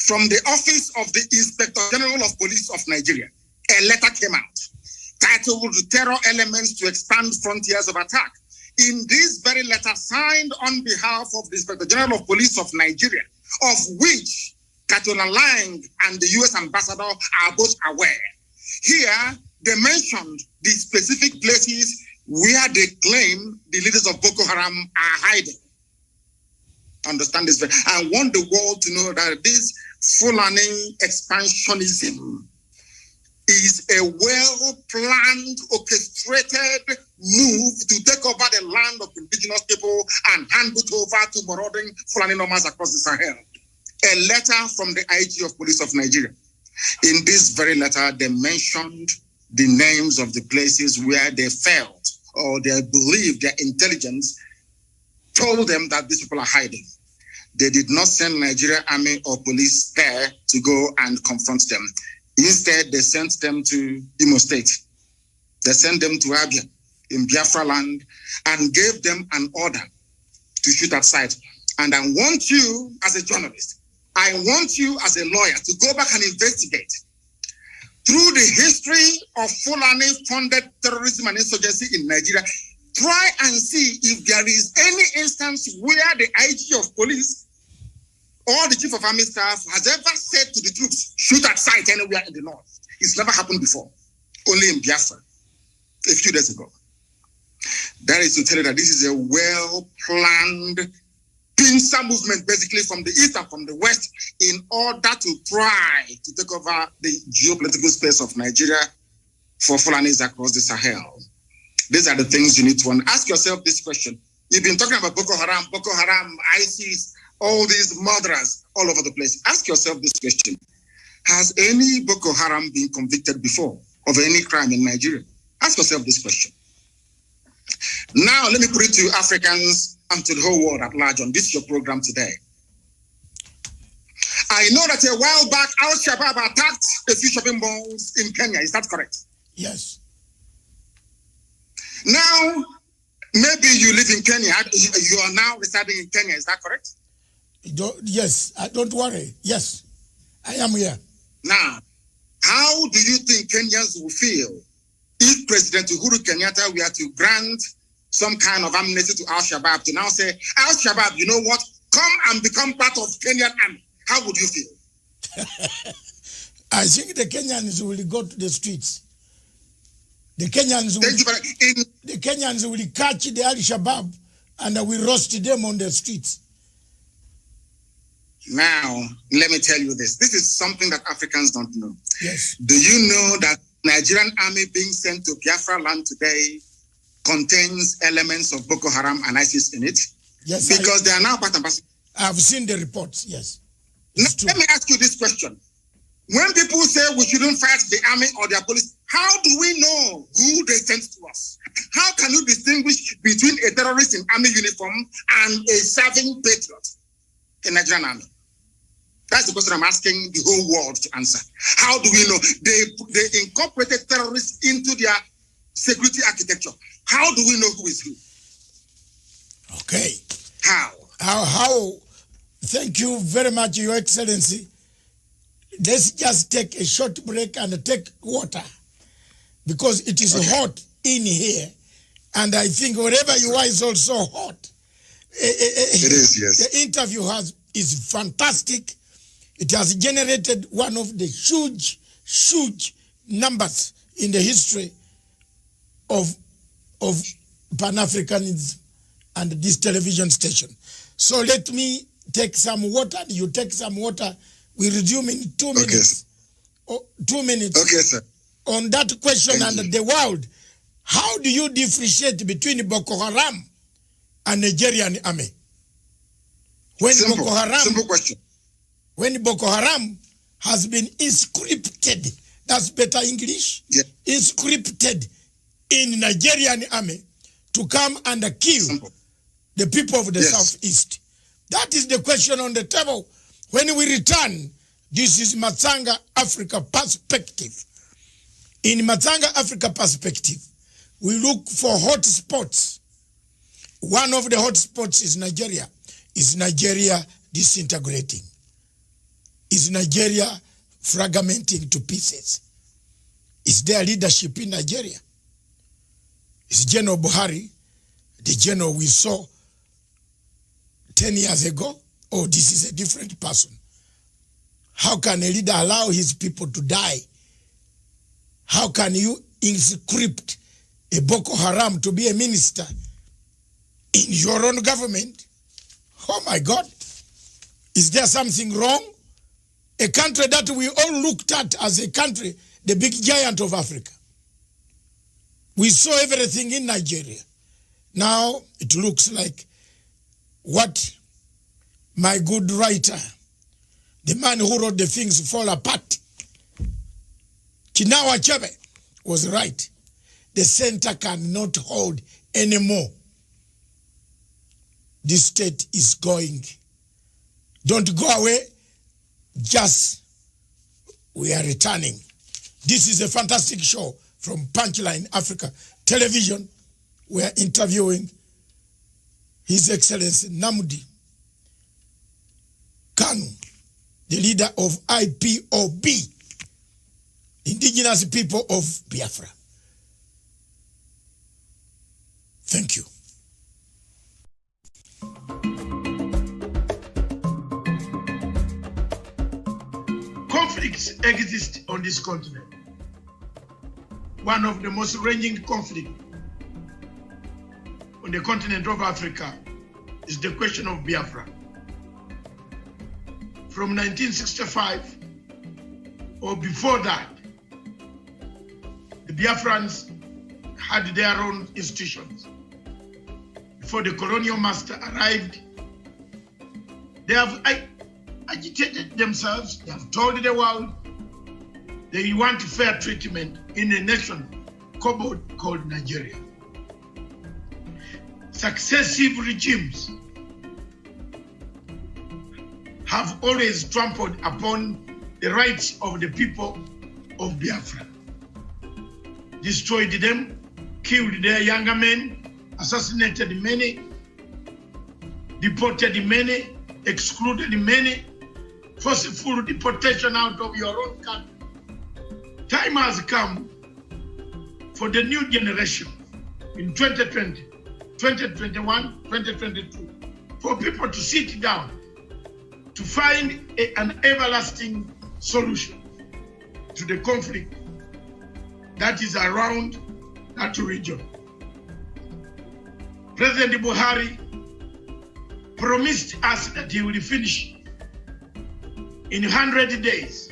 From the office of the Inspector General of Police of Nigeria, a letter came out titled Terror Elements to Expand Frontiers of Attack. In this very letter signed on behalf of the Inspector General of Police of Nigeria, of which Katona Lang and the US ambassador are both aware. Here, they mentioned the specific places where they claim the leaders of Boko Haram are hiding. Understand this. I want the world to know that this Fulani expansionism is a well-planned, orchestrated move to take over the land of indigenous people and hand it over to marauding Fulani nomads across the Sahel. A letter from the IG of Police of Nigeria. In this very letter, they mentioned the names of the places where they felt or they believed their intelligence told them that these people are hiding. They did not send Nigerian army or police there to go and confront them. Instead, they sent them to Imo State. They sent them to Abia in Biafra land and gave them an order to shoot at sight. And I want you as a journalist, I want you as a lawyer to go back and investigate through the history of Fulani-funded terrorism and insurgency in Nigeria. Try and see if there is any instance where the IG of police or the chief of army staff has ever said to the troops, shoot at sight anywhere in the north. It's never happened before, only in Biafra a few days ago. That is to tell you that this is a well-planned pincer movement, basically from the east and from the west, in order to try to take over the geopolitical space of Nigeria for Fulanis across the Sahel. These are the things you need to ask yourself this question. You've been talking about Boko Haram, ISIS, all these murderers all over the place. Ask yourself this question. Has any Boko Haram been convicted before of any crime in Nigeria? Ask yourself this question. Now, let me put it to Africans and to the whole world at large on this your program today. I know that a while back, Al-Shabaab attacked a few shopping malls in Kenya. Is that correct? Yes. Now, maybe you live in Kenya. You are now residing in Kenya. Is that correct? Yes. Don't worry. Yes, I am here. Now, how do you think Kenyans will feel if President Uhuru Kenyatta were to grant some kind of amnesty to Al-Shabaab to now say, Al-Shabaab, you know what? Come and become part of Kenyan army. How would you feel? I think the Kenyans will go to the streets. The Kenyans will catch the Al-Shabaab and will roast them on the streets. Now, let me tell you this. This is something that Africans don't know. Yes. Do you know that Nigerian army being sent to Biafra land today contains elements of Boko Haram and ISIS in it? Yes. Because they are now part and parcel. I've seen the reports, yes. Now, let me ask you this question. When people say we shouldn't fight the army or their police, how do we know who they sent to us? How can you distinguish between a terrorist in army uniform and a serving patriot in Nigerian army? That's the question I'm asking the whole world to answer. How do we know? They incorporated terrorists into their security architecture. How do we know who is who? Okay. How? Thank you very much, Your Excellency. Let's just take a short break and take water because it is hot in here. And I think wherever you are is also hot. It is, yes. The interview is fantastic. It has generated one of the huge numbers in the history of Pan-Africanism and this television station. So let me take some water. You take some water. We resume in 2 minutes. Okay. 2 minutes. Okay, sir. On that question. Thank and you. the world, how do you differentiate between Boko Haram and Nigerian army? Simple question. When Boko Haram has been inscripted, that's better English, yeah. Inscripted in Nigerian army to come and kill the people of the Southeast. That is the question on the table. When we return, this is Matsanga Africa perspective. In Matsanga Africa perspective, we look for hot spots. One of the hot spots is Nigeria. Is Nigeria disintegrating? Is Nigeria fragmenting to pieces? Is there leadership in Nigeria? Is General Buhari the general we saw 10 years ago? Oh, this is a different person. How can a leader allow his people to die? How can you inscript a Boko Haram to be a minister in your own government? Oh my God. Is there something wrong? A country that we all looked at as a country, the big giant of Africa. We saw everything in Nigeria. Now it looks like what my good writer, the man who wrote the things fall apart, Chinua Achebe, was right. The center cannot hold anymore. This state is going. Don't go away. Just we are returning. This is a fantastic show from Punchline Africa Television. We are interviewing His Excellency Nnamdi Kanu, the leader of IPOB, indigenous people of Biafra. Thank you. Conflicts exist on this continent. One of the most raging conflicts on the continent of Africa is the question of Biafra. From 1965 or before that, the Biafrans had their own institutions. Before the colonial master arrived, they have agitated themselves, they have told the world they want fair treatment in a nation called Nigeria. Successive regimes have always trampled upon the rights of the people of Biafra, destroyed them, killed their younger men, assassinated many, deported many, excluded many, forceful deportation out of your own country. Time has come for the new generation in 2020, 2021, 2022, for people to sit down to find an everlasting solution to the conflict that is around that region. President Buhari promised us that he will finish in 100 days,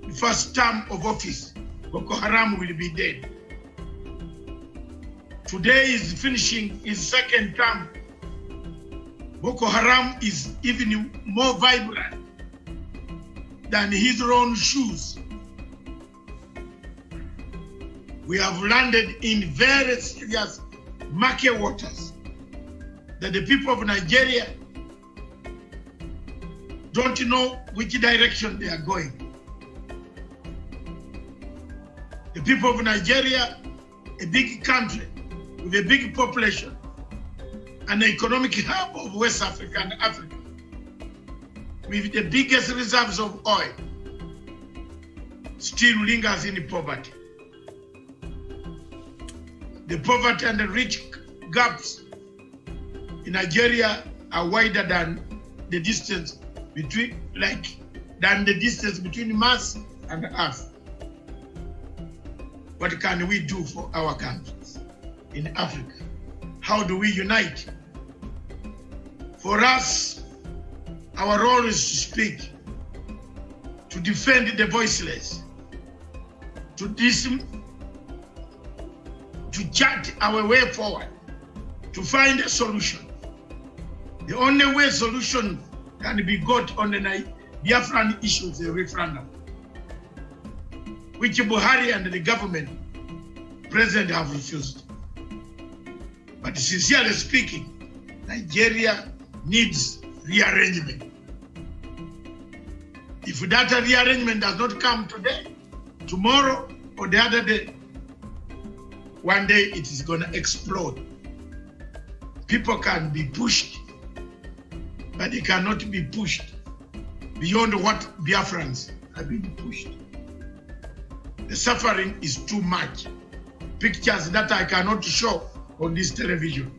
the first term of office. Boko Haram will be dead. Today is finishing his second term. Boko Haram is even more vibrant than his own shoes. We have landed in very serious murky waters that the people of Nigeria don't know which direction they are going. The people of Nigeria, a big country with a big population, an economic hub of West Africa and Africa, with the biggest reserves of oil, still lingers in poverty. The poverty and the rich gaps in Nigeria are wider than the distance between, Mars and Earth. What can we do for our countries in Africa? How do we unite? For us, our role is to speak, to defend the voiceless, to chart our way forward, to find a solution. The only way solution can be got on the Biafran issue is a referendum, which Buhari and the government, president, have refused. But sincerely speaking, Nigeria needs rearrangement. If that rearrangement does not come today, tomorrow, or the other day, one day it is going to explode. People can be pushed, but they cannot be pushed beyond what Biafrans have been pushed. The suffering is too much. Pictures that I cannot show on this television.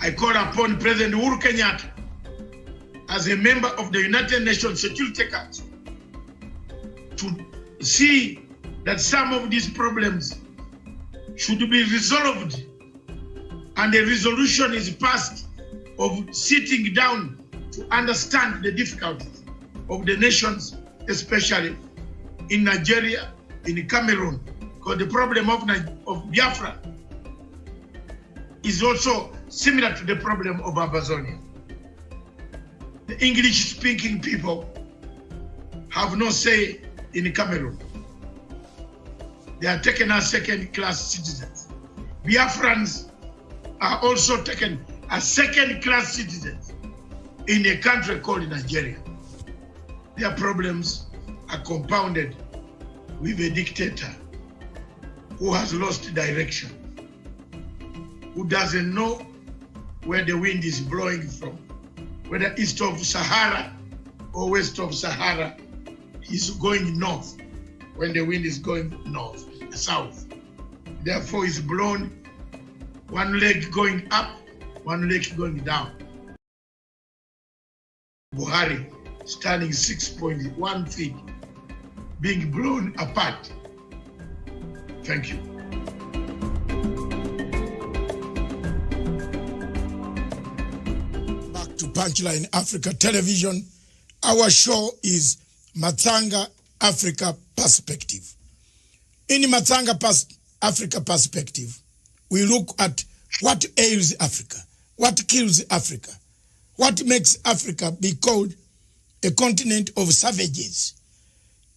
I call upon President Uhuru Kenyatta, as a member of the United Nations Security Council, to see that some of these problems should be resolved and a resolution is passed of sitting down to understand the difficulties of the nations, especially in Nigeria, in Cameroon, because the problem of Biafra is also similar to the problem of Amazonia. The English-speaking people have no say in Cameroon. They are taken as second-class citizens. Biafrans are also taken as second-class citizens in a country called Nigeria. Their problems are compounded with a dictator who has lost direction, who doesn't know where the wind is blowing from, whether east of Sahara or west of Sahara. He's going north when the wind is going south. Therefore, it's blown, one leg going up, one leg going down. Buhari standing 6.1 feet, being blown apart. Thank you. Punchline Africa Television. Our show is Matsanga Africa Perspective. In Matsanga Africa Perspective, we look at what ails Africa, what kills Africa, what makes Africa be called a continent of savages.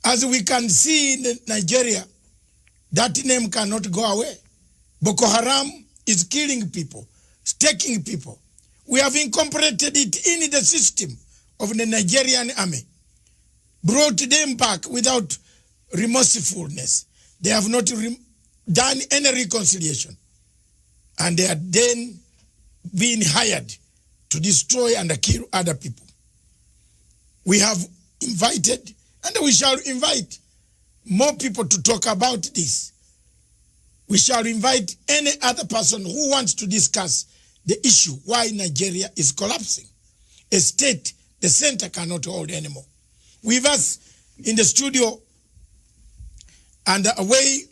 As we can see in Nigeria, that name cannot go away. Boko Haram is killing people, taking people. We have incorporated it in the system of the Nigerian army, brought them back without remorsefulness. They have not done any reconciliation. And they are then being hired to destroy and kill other people. We have invited, and we shall invite more people to talk about this. We shall invite any other person who wants to discuss the issue why Nigeria is collapsing. A state the center cannot hold anymore. With us in the studio and away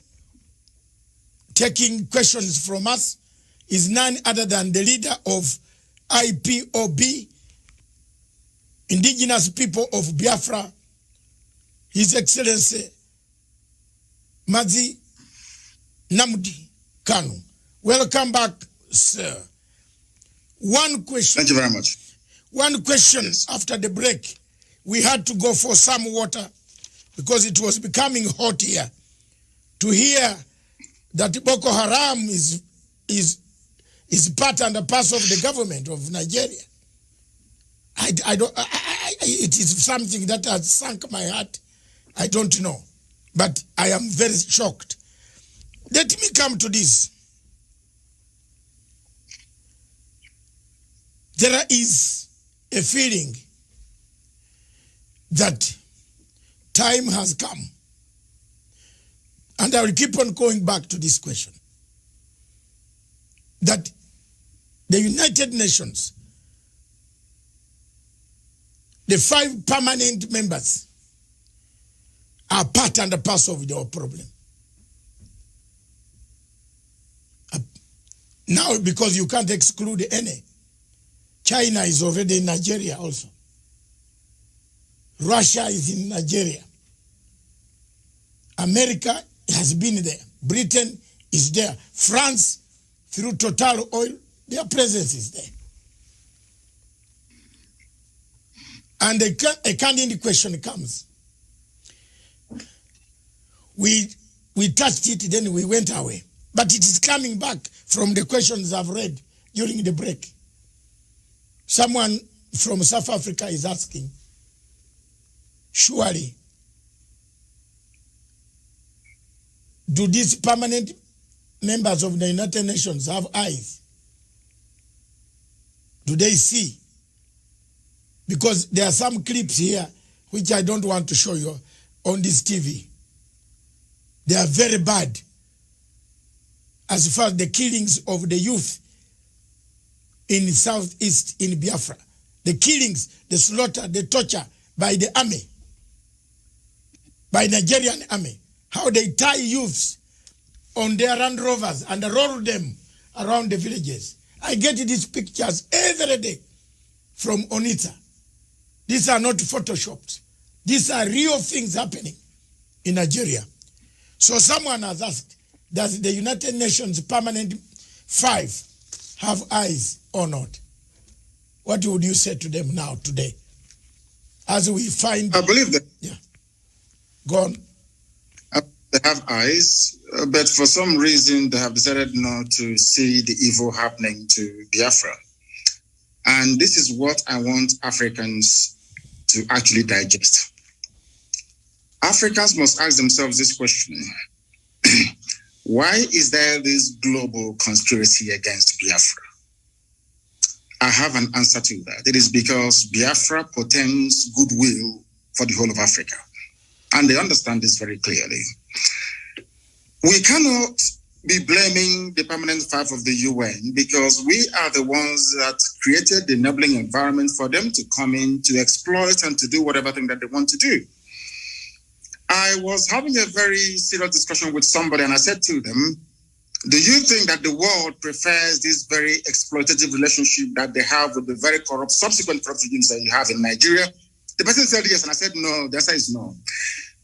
taking questions from us is none other than the leader of IPOB, Indigenous People of Biafra, His Excellency Mazi Nnamdi Kanu. Welcome back, sir. One question. Thank you very much. One question. Yes. After the break, we had to go for some water because it was becoming hot here. To hear that Boko Haram is part and a parcel of the government of Nigeria. It is something that has sunk my heart. I don't know. But I am very shocked. Let me come to this. There is a feeling that time has come. And I will keep on going back to this question. That the United Nations, the 5 permanent members, are part and a parcel of your problem. Now, because you can't exclude any, China is already in Nigeria also. Russia is in Nigeria. America has been there. Britain is there. France, through Total Oil, their presence is there. And a candid question comes. We touched it, then we went away. But it is coming back from the questions I've read during the break. Someone from South Africa is asking, surely, do these permanent members of the United Nations have eyes? Do they see? Because there are some clips here which I don't want to show you on this TV. They are very bad as far as the killings of the youth in Southeast in Biafra. The killings, the slaughter, the torture by the army, by Nigerian army. How they tie youths on their Land Rovers and roll them around the villages. I get these pictures every day from Onitsha. These are not photoshopped. These are real things happening in Nigeria. So someone has asked, does the United Nations permanent 5 have eyes or not? What would you say to them now, today? As we find... I believe that. Yeah. Go on. They have eyes, but for some reason they have decided not to see the evil happening to Biafra. And this is what I want Africans to actually digest. Africans must ask themselves this question. Why is there this global conspiracy against Biafra? I have an answer to that. It is because Biafra portends goodwill for the whole of Africa. And they understand this very clearly. We cannot be blaming the permanent 5 of the UN because we are the ones that created the enabling environment for them to come in, to exploit and to do whatever thing that they want to do. I was having a very serious discussion with somebody and I said to them, Do you think that the world prefers this very exploitative relationship that they have with the very corrupt, subsequent corrupt regimes that you have in Nigeria? The person said yes, and I said no. The answer is no.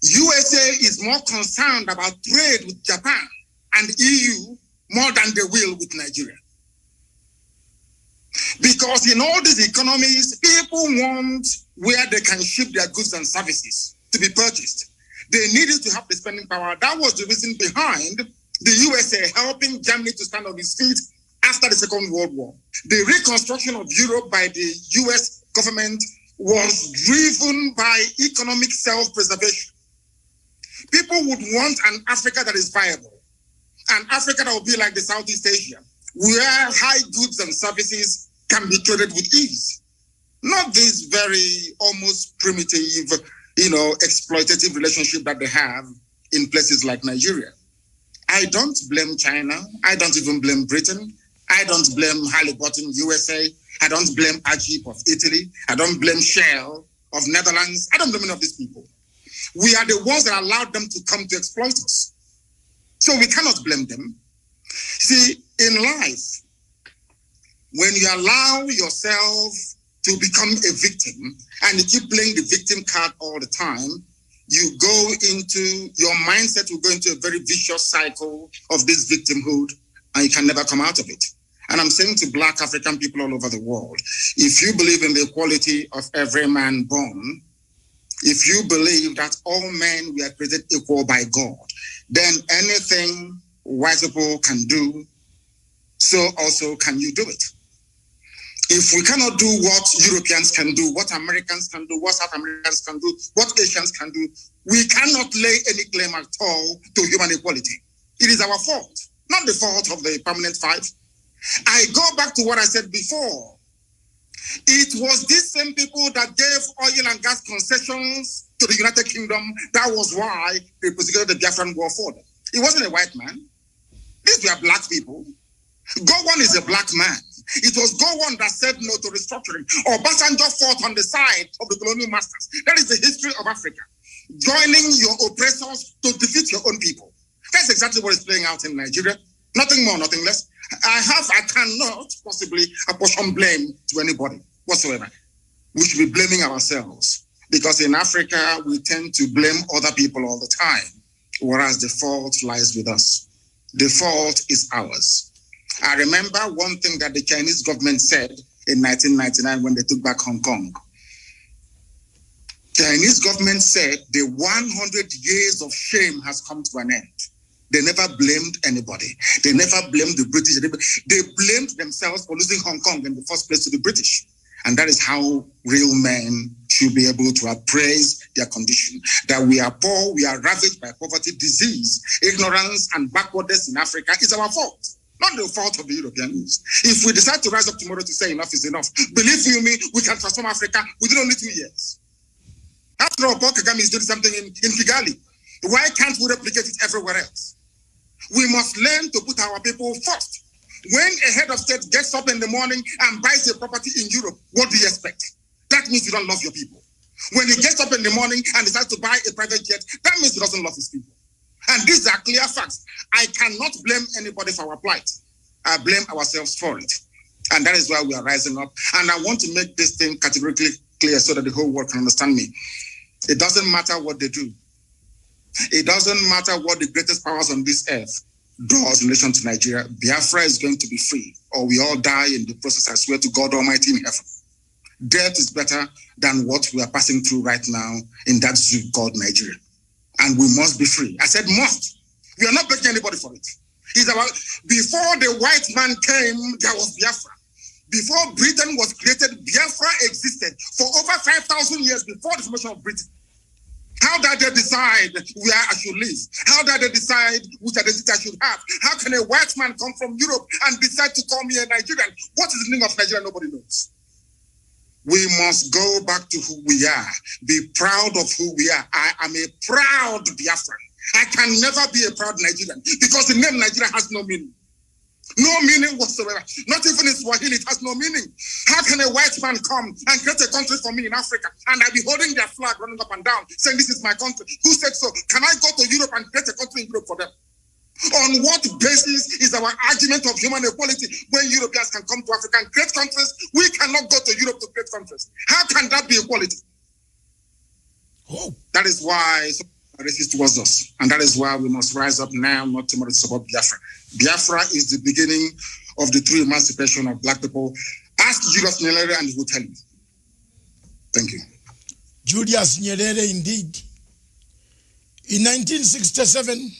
USA is more concerned about trade with Japan and EU more than they will with Nigeria. Because in all these economies, people want where they can ship their goods and services to be purchased. They needed to have the spending power. That was the reason behind the USA helping Germany to stand on its feet after the Second World War. The reconstruction of Europe by the US government was driven by economic self-preservation. People would want an Africa that is viable, an Africa that will be like the Southeast Asia, where high goods and services can be traded with ease. Not this very almost primitive, exploitative relationship that they have in places like Nigeria. I don't blame China. I don't even blame Britain. I don't blame Halliburton, USA. I don't blame Agip of Italy. I don't blame Shell of Netherlands. I don't blame any of these people. We are the ones that allowed them to come to exploit us. So we cannot blame them. See, in life, when you allow yourself to become a victim and you keep playing the victim card all the time, you go into, your mindset will go into a very vicious cycle of this victimhood, and you can never come out of it. And I'm saying to Black African people all over the world, if you believe in the equality of every man born, if you believe that all men were created equal by God, then anything white people can do, so also can you do it. If we cannot do what Europeans can do, what Americans can do, what South Americans can do, what Asians can do, we cannot lay any claim at all to human equality. It is our fault, not the fault of the permanent five. I go back to what I said before. It was these same people that gave oil and gas concessions to the United Kingdom. That was why they prosecuted the Biafran War for them. It wasn't a white man. These were Black people. Gowon is a Black man. It was Gowon that said no to restructuring. Obasanjo fought on the side of the colonial masters. That is the history of Africa. Joining your oppressors to defeat your own people. That's exactly what is playing out in Nigeria. Nothing more, nothing less. I cannot possibly apportion blame to anybody whatsoever. We should be blaming ourselves, because in Africa, we tend to blame other people all the time, whereas the fault lies with us. The fault is ours. I remember one thing that the Chinese government said in 1999 when they took back Hong Kong. Chinese government said the 100 years of shame has come to an end. They never blamed anybody. They never blamed the British. They blamed themselves for losing Hong Kong in the first place to the British. And that is how real men should be able to appraise their condition. That we are poor, we are ravaged by poverty, disease, ignorance, and backwardness in Africa is our fault. Not the fault of the Europeans. If we decide to rise up tomorrow to say enough is enough, believe you me, we can transform Africa within only 2 years. After all, Paul Kagame is doing something in Kigali. Why can't we replicate it everywhere else? We must learn to put our people first. When a head of state gets up in the morning and buys a property in Europe, what do you expect? That means you don't love your people. When he gets up in the morning and decides to buy a private jet, that means he doesn't love his people. And these are clear facts. I cannot blame anybody for our plight. I blame ourselves for it. And that is why we are rising up. And I want to make this thing categorically clear so that the whole world can understand me. It doesn't matter what they do. It doesn't matter what the greatest powers on this earth does in relation to Nigeria. Biafra is going to be free, or we all die in the process. I swear to God Almighty in heaven. Death is better than what we are passing through right now in that zoo called Nigeria. And we must be free. I said must. We are not begging anybody for it. It's about, before the white man came, there was Biafra. Before Britain was created, Biafra existed for over 5,000 years before the formation of Britain. How did they decide where I should live? How did they decide which identity I should have? How can a white man come from Europe and decide to call me a Nigerian? What is the meaning of Nigeria? Nobody knows. We must go back to who we are. Be proud of who we are. I am a proud Biafran. I can never be a proud Nigerian because the name Nigeria has no meaning. No meaning whatsoever. Not even in Swahili, it has no meaning. How can a white man come and create a country for me in Africa and I be holding their flag running up and down saying this is my country? Who said so? Can I go to Europe and create a country in Europe for them? On what basis is our argument of human equality when Europeans can come to Africa and create countries? We cannot go to Europe to create countries. How can that be equality? Oh. That is why some are racist towards us. And that is why we must rise up now, not tomorrow, to support Biafra. Biafra is the beginning of the true emancipation of black people. Ask Julius Nyerere and he will tell you. Thank you. Julius Nyerere, indeed. In 1967,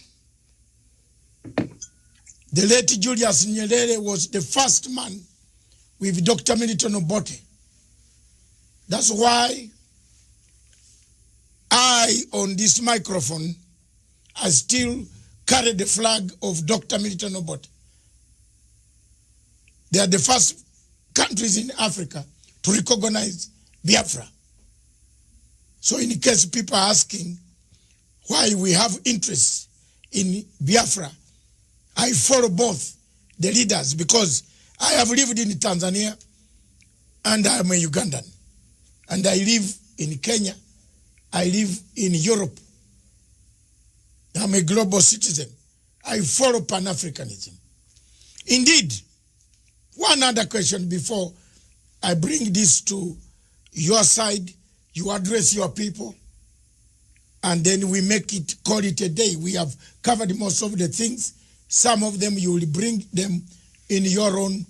the late Julius Nyerere was the first man with Dr. Milton Obote. That's why I, on this microphone, I still carry the flag of Dr. Milton Obote. They are the first countries in Africa to recognize Biafra. So in case people are asking why we have interest in Biafra, I follow both the leaders because I have lived in Tanzania and I am a Ugandan. And I live in Kenya. I live in Europe. I'm a global citizen. I follow Pan-Africanism. Indeed, one other question before I bring this to your side, you address your people, and then we make it, call it a day. We have covered most of the things. Some of them you will bring them in your own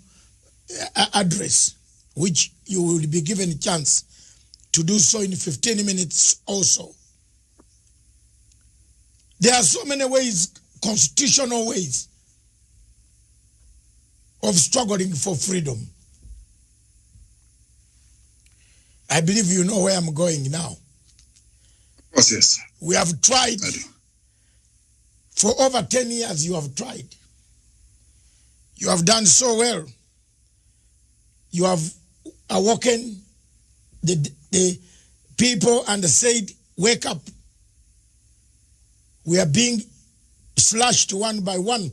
address, which you will be given a chance to do so in 15 minutes also. There are so many ways, constitutional ways, of struggling for freedom. I believe you know where I'm going now. Of course, yes. We have tried. For over 10 years, you have tried. You have done so well. You have awoken the people and said, wake up. We are being slashed one by one.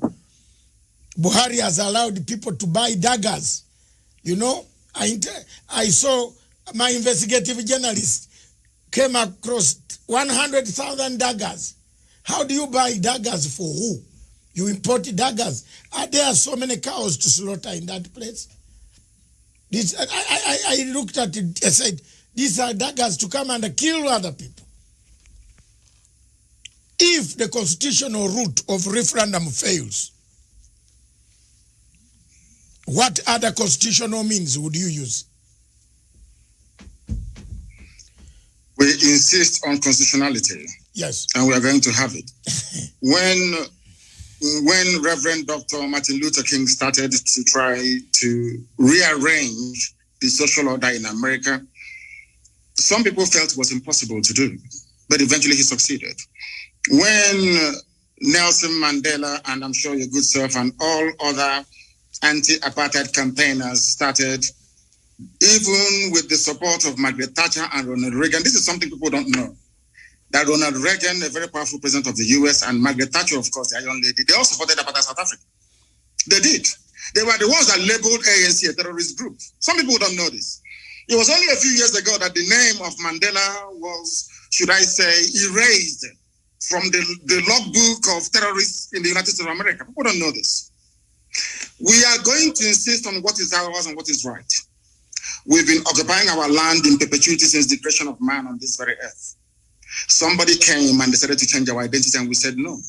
Buhari has allowed people to buy daggers. You know, I saw my investigative journalist came across 100,000 daggers. How do you buy daggers for who? You import daggers. Are there so many cows to slaughter in that place? I looked at it and said, these are daggers to come and kill other people. If the constitutional route of referendum fails, what other constitutional means would you use? We insist on constitutionality. Yes. And we are going to have it. When Reverend Dr. Martin Luther King started to try to rearrange the social order in America, some people felt it was impossible to do, but eventually he succeeded. When Nelson Mandela, and I'm sure your good self, and all other anti-apartheid campaigners started, even with the support of Margaret Thatcher and Ronald Reagan, this is something people don't know, that Ronald Reagan, a very powerful president of the US, and Margaret Thatcher, of course, the young lady, they all supported apartheid South Africa. They did. They were the ones that labeled ANC a terrorist group. Some people don't know this. It was only a few years ago that the name of Mandela was, should I say, erased from the logbook of terrorists in the United States of America. People don't know this. We are going to insist on what is ours and what is right. We've been occupying our land in perpetuity since the creation of man on this very earth. Somebody came and decided to change our identity, and we said no.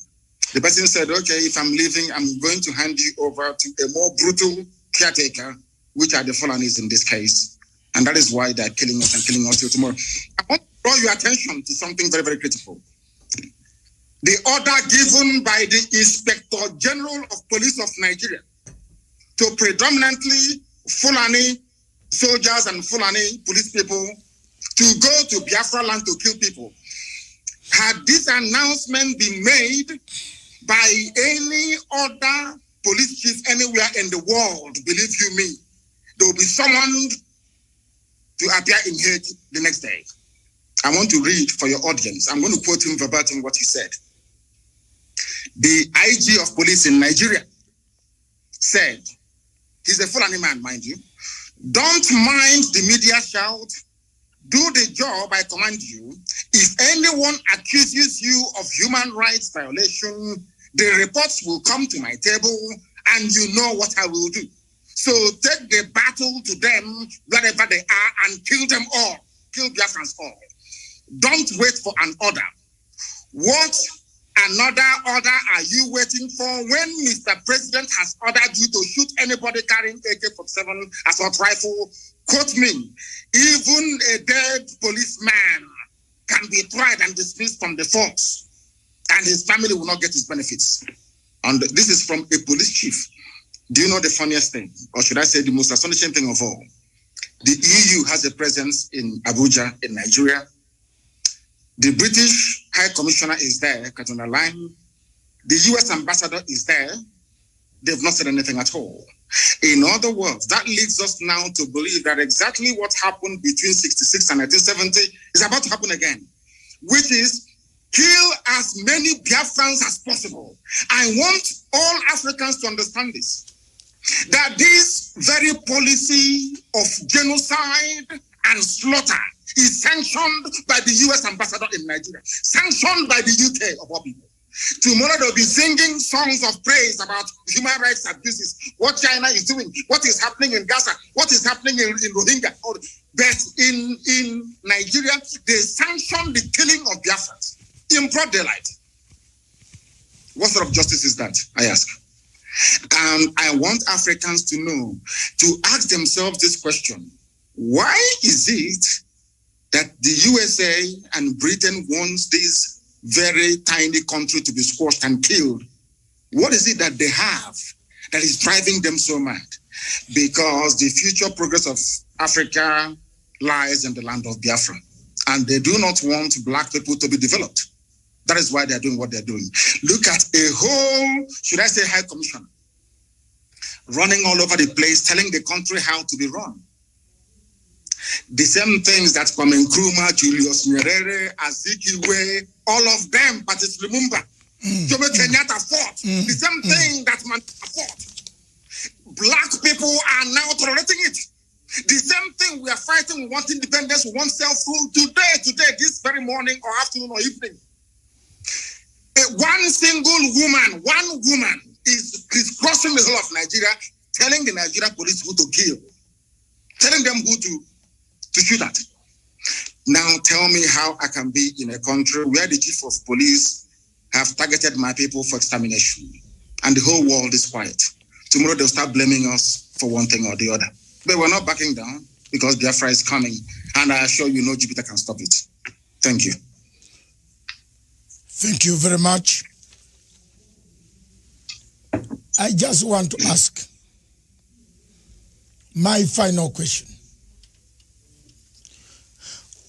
The person said, okay, if I'm leaving, I'm going to hand you over to a more brutal caretaker, which are the Fulanis in this case. And that is why they're killing us and killing us till tomorrow. I want to draw your attention to something very, very critical. The order given by the Inspector General of Police of Nigeria to predominantly Fulani soldiers and Fulani police people to go to Biafra land to kill people. Had this announcement been made by any other police chief anywhere in the world, believe you me, there will be someone to appear in hate the next day. I want to read for your audience. I'm going to quote him verbatim what he said. The IG of police in Nigeria said, he's a Fulani man, mind you, don't mind the media shout, do the job I command you. If anyone accuses you of human rights violation, The reports will come to my table and you know what I will do. So take the battle to them wherever they are and kill them all. Kill Biafrans all. Don't wait for an order. What another order are you waiting for when Mr. President has ordered you to shoot anybody carrying AK-47 assault rifle? Quote me, even a dead policeman can be tried and dismissed from the force, and his family will not get his benefits. And this is from a police chief. Do you know the funniest thing, or should I say the most astonishing thing of all? The EU has a presence in Abuja, in Nigeria. The British High Commissioner is there, Katuna Line. The US Ambassador is there. They've not said anything at all. In other words, that leads us now to believe that exactly what happened between 1966 and 1970 is about to happen again, which is kill as many Biafrans as possible. I want all Africans to understand this, that this very policy of genocide and slaughter is sanctioned by the US Ambassador in Nigeria, sanctioned by the UK of all people. Tomorrow they'll be singing songs of praise about human rights abuses, what China is doing, what is happening in Gaza, what is happening in Rohingya. But in Nigeria, they sanction the killing of Biafrans in broad daylight. What sort of justice is that, I ask? And I want Africans to know, to ask themselves this question: why is it that the USA and Britain wants this very tiny country to be squashed and killed? What is it that they have that is driving them so mad? Because the future progress of Africa lies in the land of Biafra, and they do not want black people to be developed. That is why they're doing what they're doing. Look at a whole, should I say, high commissioner running all over the place, telling the country how to be run. The same things that Kwame Nkrumah, Julius Nyerere, Azikiwe, all of them, Patrice Lumumba, Jomo Kenyatta fought. The same thing that Mandela fought. Black people are now tolerating it. The same thing we are fighting. We want independence, we want self-rule. Today, this very morning or afternoon or evening, one woman is crossing the whole of Nigeria, telling the Nigerian police who to kill, telling them who to shoot at. Now tell me how I can be in a country where the chief of police have targeted my people for extermination and the whole world is quiet. Tomorrow they'll start blaming us for one thing or the other. But we're not backing down because Biafra is coming, and I assure you no Jupiter can stop it. Thank you. Thank you very much. I just want to ask my final question.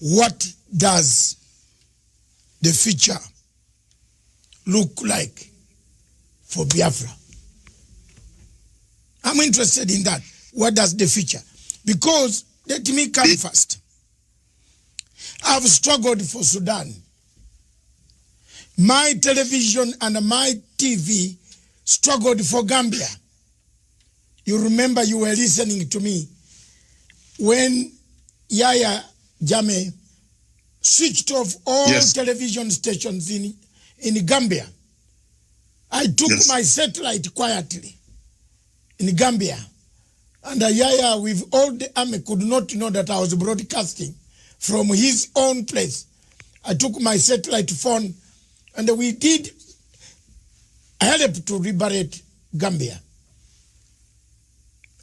What does the future look like for Biafra? I'm interested in that. What does the future? Because let me come first. I've struggled for Sudan. My television and my TV struggled for Gambia. You remember you were listening to me when Yaya Jammeh switched off all television stations in Gambia. I took my satellite quietly in Gambia. And Yaya, with all the army, could not know that I was broadcasting from his own place. I took my satellite phone and we did help to liberate Gambia.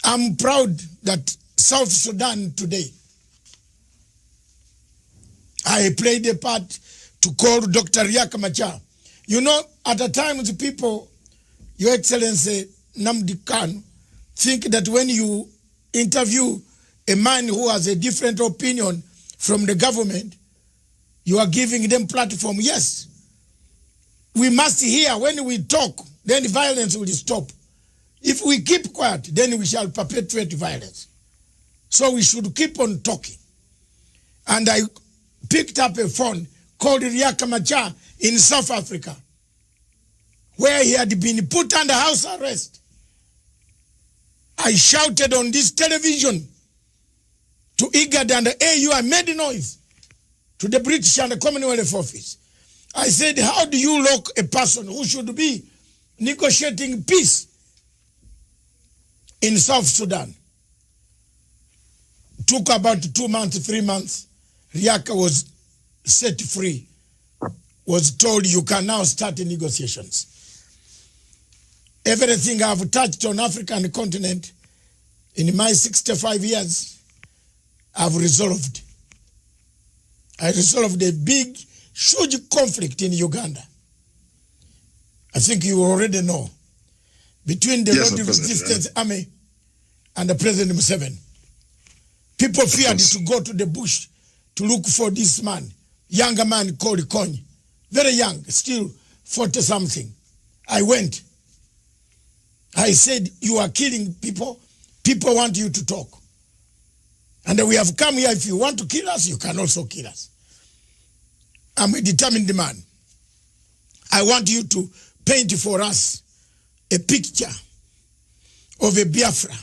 I'm proud that South Sudan today, I played a part to call Dr. Riek Machar. You know, at the time, the people, Your Excellency Nnamdi Kanu, think that when you interview a man who has a different opinion from the government, you are giving them platform. Yes, we must hear. When we talk, then violence will stop. If we keep quiet, then we shall perpetuate violence. So we should keep on talking. And I picked up a phone called Riek Machar in South Africa, where he had been put under house arrest. I shouted on this television to IGAD and the AU. I made noise to the British and the Commonwealth Office. I said, how do you lock a person who should be negotiating peace in South Sudan. Took about 2 months, 3 months. Riek was set free, was told you can now start the negotiations. Everything I've touched on African continent in my 65 years, I've resolved. I resolved a big, huge conflict in Uganda. I think you already know. Between the Lord Resistance Army and the President Museveni. People feared to go to the bush to look for this man, younger man called Kony. Very young, still 40-something. I went. I said, you are killing people. People want you to talk. And we have come here. If you want to kill us, you can also kill us. I'm a determined man. I want you to paint for us a picture of a Biafra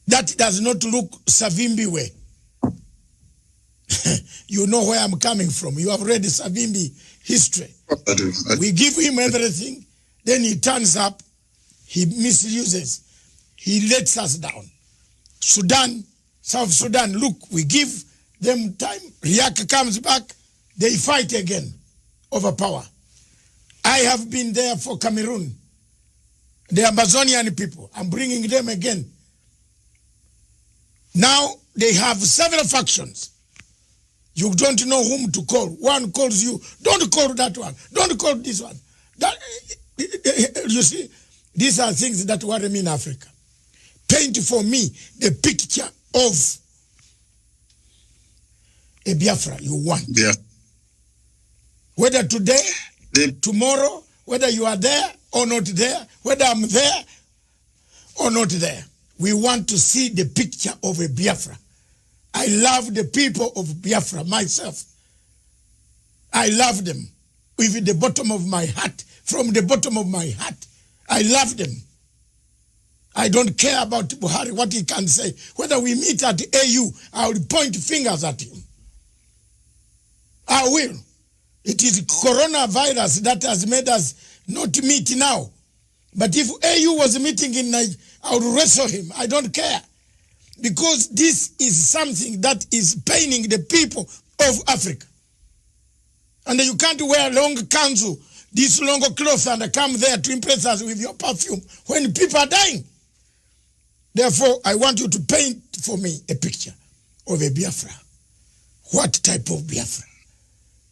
that does not look Savimbi way. You know where I'm coming from. You have read the Savimbi history. I do. We give him everything, then he turns up, he misuses, he lets us down. Sudan, South Sudan, look, we give them time, Riek comes back, they fight again over power. I have been there for Cameroon, the Amazonian people. I'm bringing them again. Now they have several factions. You don't know whom to call. One calls you, don't call that one, don't call this one. That, you see, these are things that worry me in Africa. Paint for me the picture of a Biafra you want. Yeah. Whether today, tomorrow, whether you are there or not there, whether I'm there or not there, we want to see the picture of a Biafra. I love the people of Biafra myself. I love them with the bottom of my heart. From the bottom of my heart, I love them. I don't care about Buhari, what he can say. Whether we meet at the AU, I will point fingers at him. I will. It is coronavirus that has made us not meet now. But if AU was meeting in Nigeria, I would wrestle him. I don't care. Because this is something that is paining the people of Africa. And you can't wear long kanzu, this long clothes, and come there to impress us with your perfume when people are dying. Therefore, I want you to paint for me a picture of a Biafra. What type of Biafra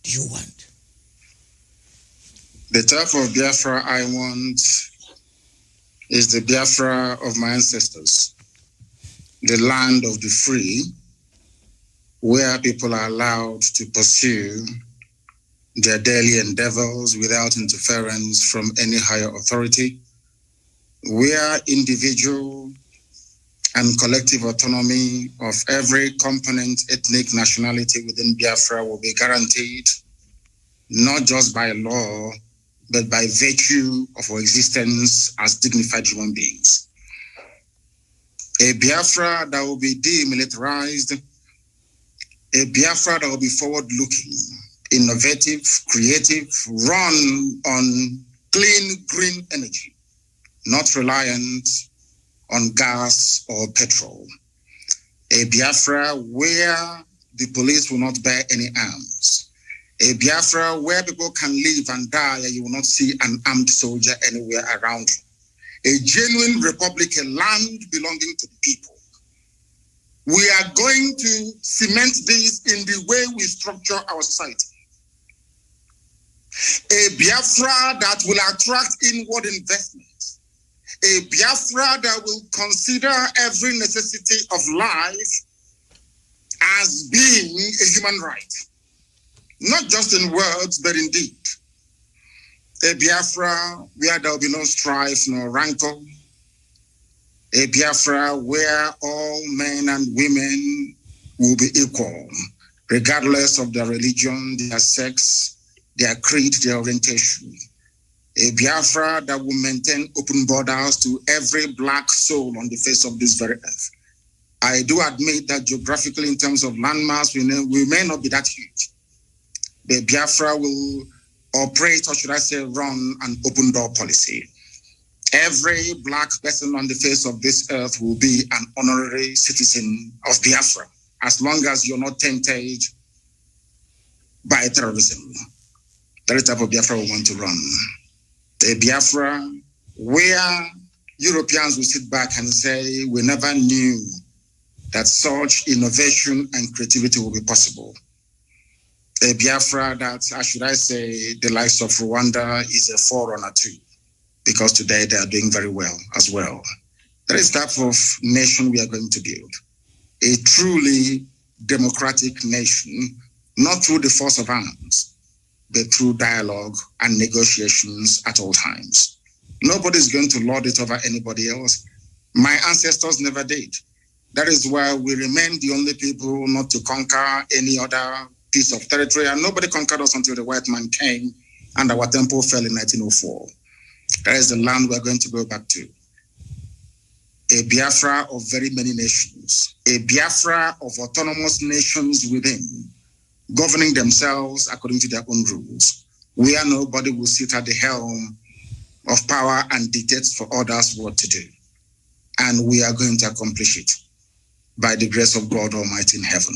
do you want? The type of Biafra I want is the Biafra of my ancestors, the land of the free, where people are allowed to pursue their daily endeavors without interference from any higher authority, where individual and collective autonomy of every component, ethnic, nationality within Biafra will be guaranteed, not just by law, but by virtue of our existence as dignified human beings. A Biafra that will be demilitarized, a Biafra that will be forward-looking, innovative, creative, run on clean, green energy, not reliant on gas or petrol. A Biafra where the police will not bear any arms. A Biafra where people can live and die and you will not see an armed soldier anywhere around you. A genuine republic, a land belonging to the people. We are going to cement this in the way we structure our society. A Biafra that will attract inward investment. A Biafra that will consider every necessity of life as being a human right. Not just in words, but in deed. A Biafra where there will be no strife nor rancor. A Biafra where all men and women will be equal, regardless of their religion, their sex, their creed, their orientation. A Biafra that will maintain open borders to every black soul on the face of this very earth. I do admit that geographically, in terms of landmass, we may not be that huge. The Biafra will operate, or should I say run, an open door policy. Every black person on the face of this earth will be an honorary citizen of Biafra, as long as you're not tainted by terrorism. That is the type of Biafra we want to run. A Biafra where Europeans will sit back and say, we never knew that such innovation and creativity will be possible. A Biafra that, should I say, the likes of Rwanda is a forerunner to, because today they are doing very well as well. That is the type of nation we are going to build. A truly democratic nation, not through the force of arms, but through dialogue and negotiations at all times. Nobody's going to lord it over anybody else. My ancestors never did. That is why we remain the only people not to conquer any other piece of territory, and nobody conquered us until the white man came and our temple fell in 1904. That is the land we're going to go back to. A Biafra of very many nations, a Biafra of autonomous nations within, governing themselves according to their own rules, where nobody will sit at the helm of power and dictate for others what to do. And we are going to accomplish it by the grace of God Almighty in heaven.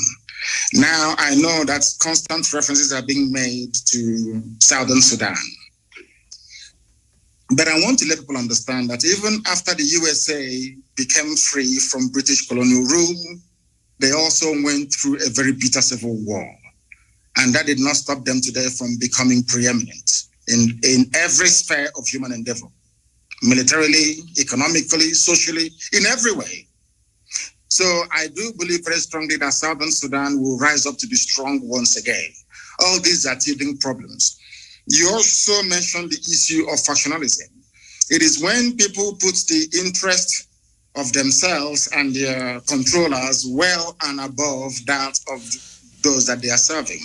Now, I know that constant references are being made to Southern Sudan. But I want to let people understand that even after the USA became free from British colonial rule, they also went through a very bitter civil war. And that did not stop them today from becoming preeminent in every sphere of human endeavor, militarily, economically, socially, in every way. So I do believe very strongly that Southern Sudan will rise up to be strong once again. All these are teething problems. You also mentioned the issue of factionalism. It is when people put the interest of themselves and their controllers well and above that of those that they are serving.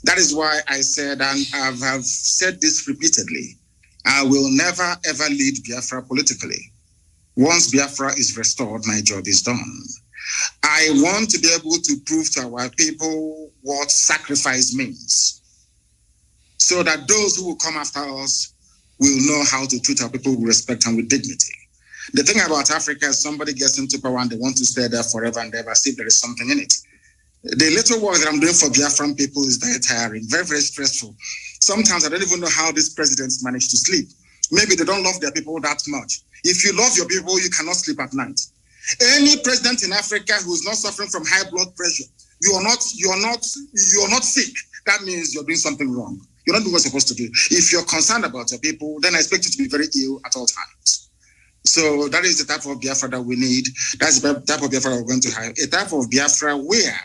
That is why I said, and I have said this repeatedly, I will never ever lead Biafra politically. Once Biafra is restored, my job is done. I want to be able to prove to our people what sacrifice means, so that those who will come after us will know how to treat our people with respect and with dignity. The thing about Africa is somebody gets into power and they want to stay there forever and ever, see if there is something in it. The little work that I'm doing for Biafran people is very tiring, very, very stressful. Sometimes I don't even know how these presidents manage to sleep. Maybe they don't love their people that much. If you love your people, you cannot sleep at night. Any president in Africa who is not suffering from high blood pressure, you are not sick. That means you're doing something wrong. You're not doing what you're supposed to do. If you're concerned about your people, then I expect you to be very ill at all times. So that is the type of Biafra that we need. That's the type of Biafra we're going to have. A type of Biafra where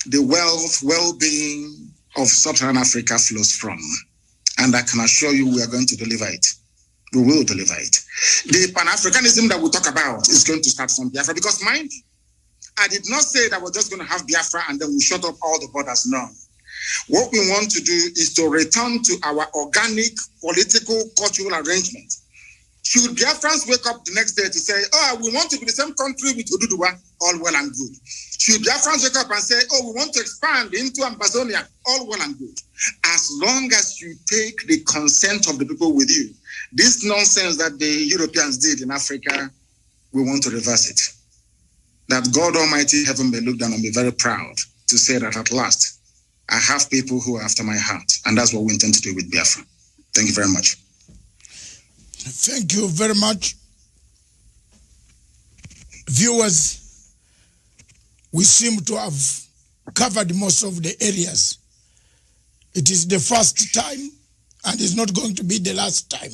the wealth, well-being of Sub-Saharan Africa flows from. And I can assure you we are going to deliver it. We will deliver it. The Pan-Africanism that we talk about is going to start from Biafra, because mind you, I did not say that we're just going to have Biafra and then we shut up all the borders. No. What we want to do is to return to our organic political, cultural arrangement. Should Biafrans wake up the next day to say, oh, we want to be the same country with Oduduwa, all well and good. Should Biafrans wake up and say, oh, we want to expand into Amazonia, all well and good. As long as you take the consent of the people with you, this nonsense that the Europeans did in Africa, we want to reverse it. That God Almighty heaven may look down and be very proud to say that at last, I have people who are after my heart. And that's what we intend to do with Biafra. Thank you very much. Thank you very much. Viewers, we seem to have covered most of the areas. It is the first time and it's not going to be the last time.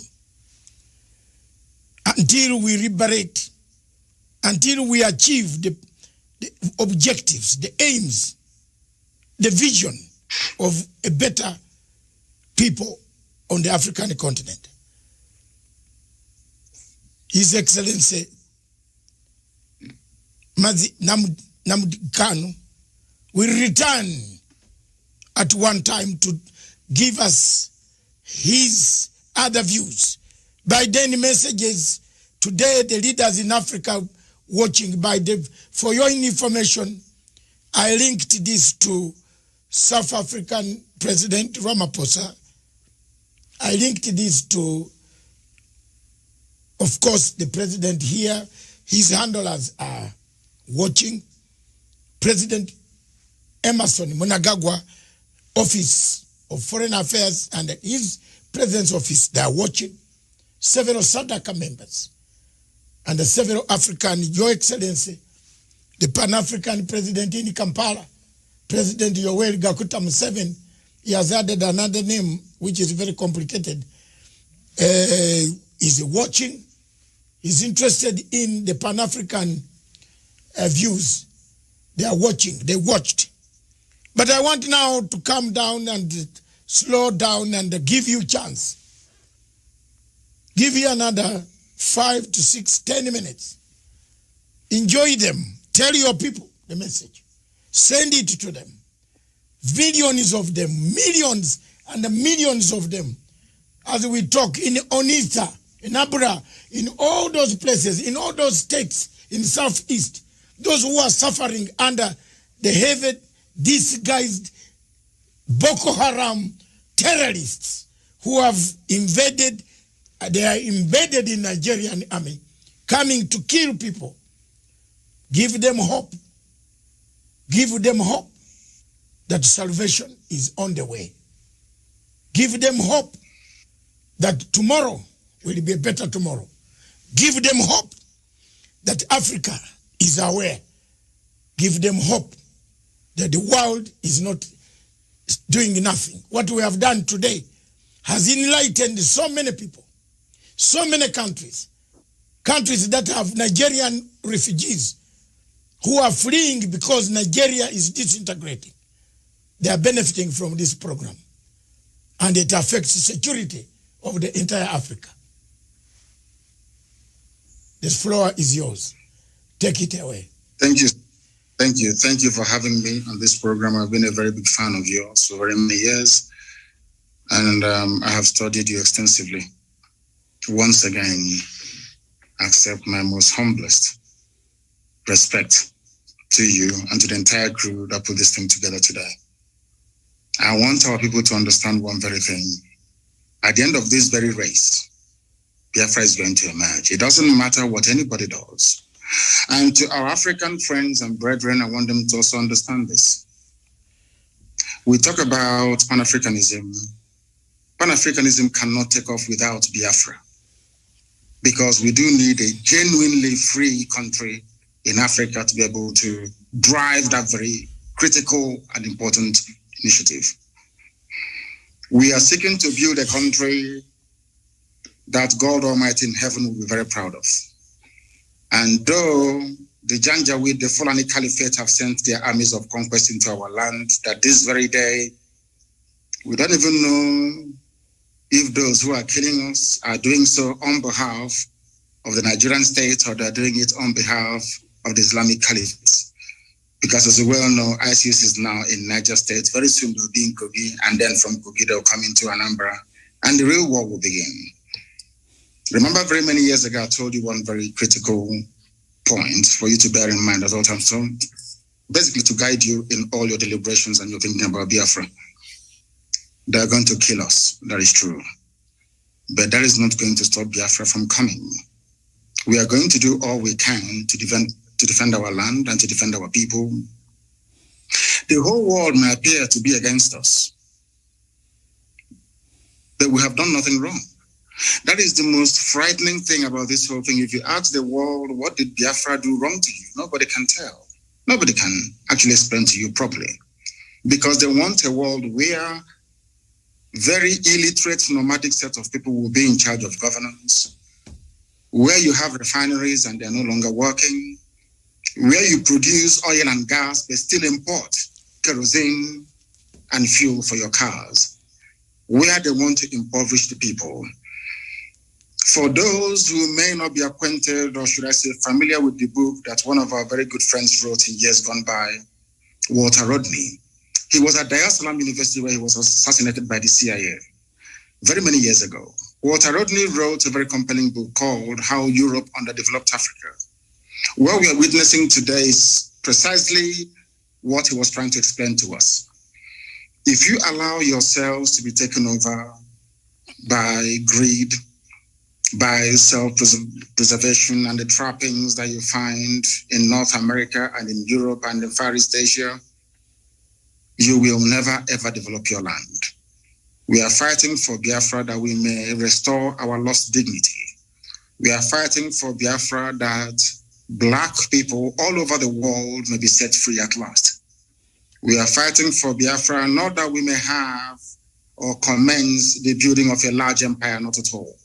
Until we liberate, until we achieve the objectives, the aims, the vision of a better people on the African continent. His Excellency Mazi Nnamdi Kanu will return at one time to give us his other views. By then messages, today the leaders in Africa watching for your information, I linked this to South African President Ramaphosa I linked this to, of course, the president here. His handlers are watching. President Emerson Mnangagwa, Office of Foreign Affairs, and his President's Office, they are watching. Several SADC members and several African, Your Excellency, the Pan-African President in Kampala, President Yoweri Gakuta Museveni, he has added another name, which is very complicated. He's watching. He's interested in the Pan-African views. They are watching. They watched. But I want now to calm down and slow down and give you a chance. Give you another 5 to 6, 10 minutes. Enjoy them. Tell your people the message. Send it to them. Millions of them, millions and millions of them. As we talk in Onitsha, in Abra, in all those places, in all those states in Southeast, those who are suffering under the heavy, disguised Boko Haram terrorists who have invaded, they are embedded in Nigerian army, coming to kill people. Give them hope. Give them hope that salvation is on the way. Give them hope that tomorrow will be a better tomorrow. Give them hope that Africa is aware. Give them hope that the world is not doing nothing. What we have done today has enlightened so many people, so many countries that have Nigerian refugees who are fleeing because Nigeria is disintegrating. They are benefiting from this program. And it affects the security of the entire Africa. This floor is yours. Take it away. Thank you. Thank you. Thank you for having me on this program. I've been a very big fan of yours for very many years. And I have studied you extensively. Once again, accept my most humblest respect to you and to the entire crew that put this thing together today. I want our people to understand one very thing. At the end of this very race, Biafra is going to emerge. It doesn't matter what anybody does. And to our African friends and brethren, I want them to also understand this. We talk about Pan-Africanism. Pan-Africanism cannot take off without Biafra, because we do need a genuinely free country in Africa to be able to drive that very critical and important initiative. We are seeking to build a country that God Almighty in heaven will be very proud of. And though the Janjaweed, the Fulani Caliphate, have sent their armies of conquest into our land, that this very day, we don't even know if those who are killing us are doing so on behalf of the Nigerian state or they're doing it on behalf of the Islamic Caliphate. Because as we well know, ISIS is now in Niger State. Very soon they'll be in Kogi, and then from Kogi they'll come into Anambra, and the real war will begin. Remember, very many years ago, I told you one very critical point for you to bear in mind at all times. So basically to guide you in all your deliberations and your thinking about Biafra. They're going to kill us. That is true. But that is not going to stop Biafra from coming. We are going to do all we can to defend our land and to defend our people. The whole world may appear to be against us, but we have done nothing wrong. That is the most frightening thing about this whole thing. If you ask the world, what did Biafra do wrong to you? Nobody can tell. Nobody can actually explain to you properly, because they want a world where very illiterate nomadic set of people will be in charge of governance, where you have refineries and they're no longer working, where you produce oil and gas but still import kerosene and fuel for your cars, where they want to impoverish the people. For those who may not be acquainted, or should I say familiar with the book that one of our very good friends wrote in years gone by, Walter Rodney. He was at Dar es Salaam University where he was assassinated by the CIA very many years ago. Walter Rodney wrote a very compelling book called How Europe Underdeveloped Africa. What we are witnessing today is precisely what he was trying to explain to us. If you allow yourselves to be taken over by greed, by self-preservation and the trappings that you find in North America and in Europe and in Far East Asia, you will never ever develop your land. We are fighting for Biafra that we may restore our lost dignity. We are fighting for Biafra that Black people all over the world may be set free at last. We are fighting for Biafra not that we may have or commence the building of a large empire, not at all.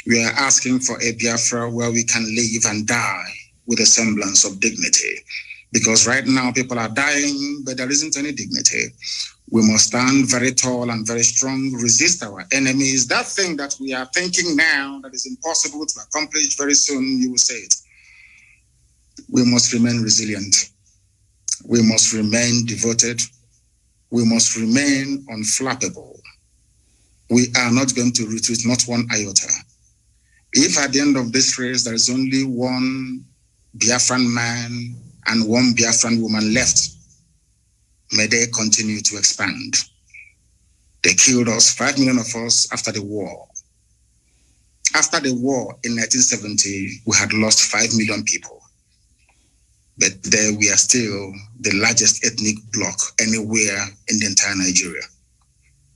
We are asking for a Biafra where we can live and die with a semblance of dignity. Because right now people are dying, but there isn't any dignity. We must stand very tall and very strong, resist our enemies. That thing that we are thinking now that is impossible to accomplish very soon, you will say it. We must remain resilient. We must remain devoted. We must remain unflappable. We are not going to retreat, not one iota. If at the end of this race there is only one Biafran man and one Biafran woman left, may they continue to expand. They killed us, 5 million of us, after the war. After the war in 1970, we had lost 5 million people. But there we are still the largest ethnic bloc anywhere in the entire Nigeria,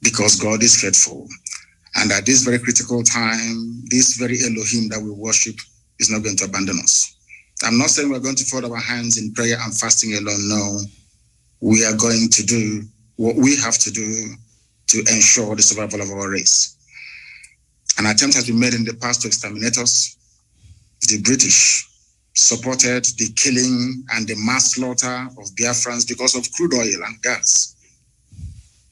because God is faithful. And at this very critical time, this very Elohim that we worship is not going to abandon us. I'm not saying we're going to fold our hands in prayer and fasting alone. No, we are going to do what we have to do to ensure the survival of our race. An attempt has been made in the past to exterminate us. The British supported the killing and the mass slaughter of Biafrans because of crude oil and gas.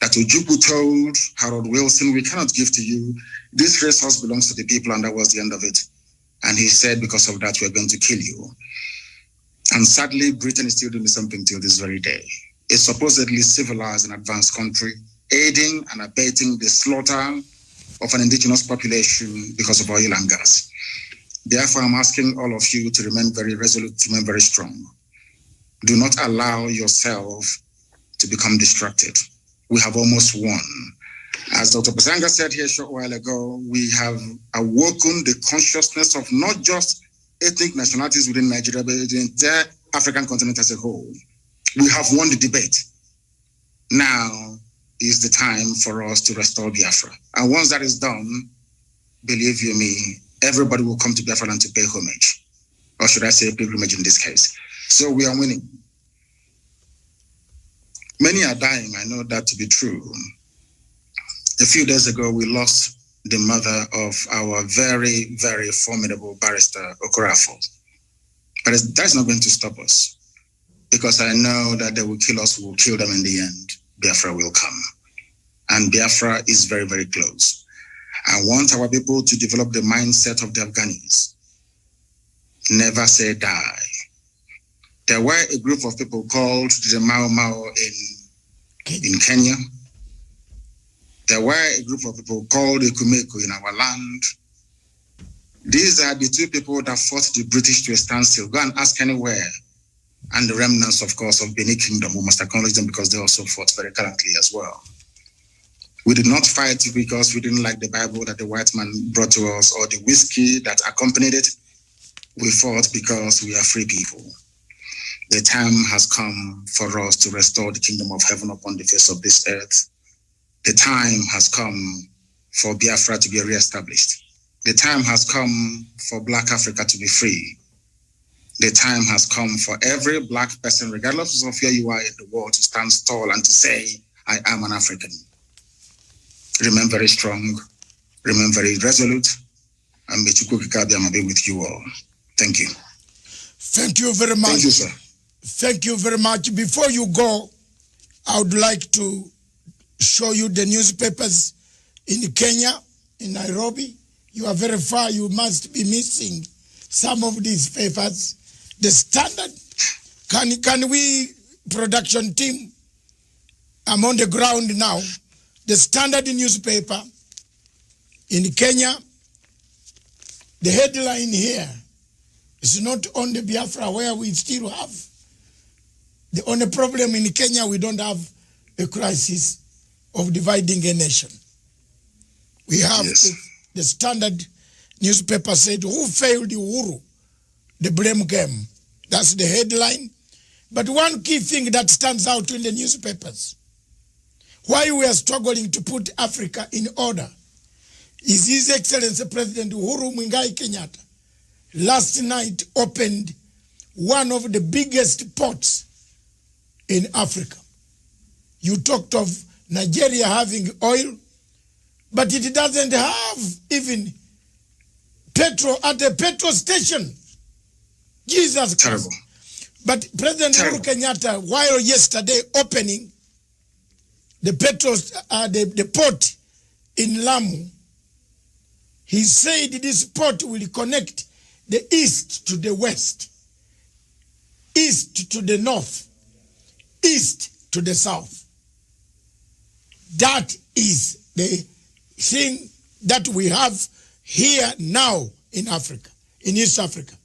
That Ojukwu told Harold Wilson, we cannot give to you. This resource belongs to the people, and that was the end of it. And he said, because of that, we're going to kill you. And sadly, Britain is still doing something till this very day. A supposedly civilized and advanced country, aiding and abetting the slaughter of an indigenous population because of oil and gas. Therefore, I'm asking all of you to remain very resolute, to remain very strong. Do not allow yourself to become distracted. We have almost won. As Dr. Matsanga said here a short while ago, we have awoken the consciousness of not just ethnic nationalities within Nigeria, but the entire African continent as a whole. We have won the debate. Now is the time for us to restore Biafra. And once that is done, believe you me, everybody will come to Biafra and to pay homage. Or should I say pilgrimage in this case. So we are winning. Many are dying, I know that to be true. A few days ago, we lost the mother of our very, very formidable barrister, Okorafor. But that's not going to stop us, because I know that they will kill us, we will kill them in the end. Biafra will come. And Biafra is very, very close. I want our people to develop the mindset of the Afghanis. Never say die. There were a group of people called the Mau Mau in Kenya. There were a group of people called the Kumeko in our land. These are the two people that fought the British to a standstill. Go and ask anywhere. And the remnants, of course, of Benin Kingdom, we must acknowledge them because they also fought very gallantly as well. We did not fight because we didn't like the Bible that the white man brought to us or the whiskey that accompanied it. We fought because we are free people. The time has come for us to restore the kingdom of heaven upon the face of this earth. The time has come for Biafra to be reestablished. The time has come for Black Africa to be free. The time has come for every Black person, regardless of where you are in the world, to stand tall and to say, I am an African. Remain very strong, remain very resolute, and may Chukwu Kikabiyama be with you all. Thank you. Thank you very much. Thank you, sir. Thank you very much. Before you go, I would like to show you the newspapers in Kenya, in Nairobi. You are very far. You must be missing some of these papers. The Standard, can we, production team, I'm on the ground now. The Standard newspaper in Kenya, the headline here is not on the Biafra where we still have. The only problem in Kenya, we don't have a crisis of dividing a nation. We have Yes. the Standard newspaper said, who failed Uhuru? The blame game. That's the headline. But one key thing that stands out in the newspapers, why we are struggling to put Africa in order, is His Excellency President Uhuru Muigai Kenyatta last night opened one of the biggest ports in Africa. You talked of Nigeria having oil, but it doesn't have even petrol at the petrol station. Jesus Christ. Terrible. But President Uhuru Kenyatta, while yesterday opening the the port in Lamu, he said this port will connect the east to the west, east to the north, east to the south. That is the thing that we have here now in Africa, in East Africa.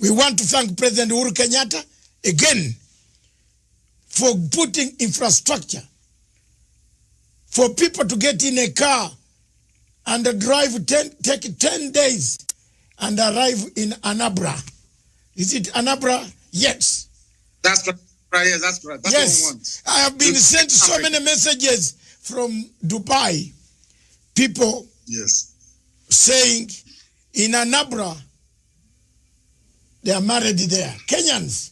We want to thank President Uhuru Kenyatta again for putting infrastructure for people to get in a car and take 10 days and arrive in Anambra. Is it Anambra? Yes. That's right. Yes, that's right. That's yes. what we want. I have been sent so many messages from Dubai. People saying in Anambra, they are married there. Kenyans,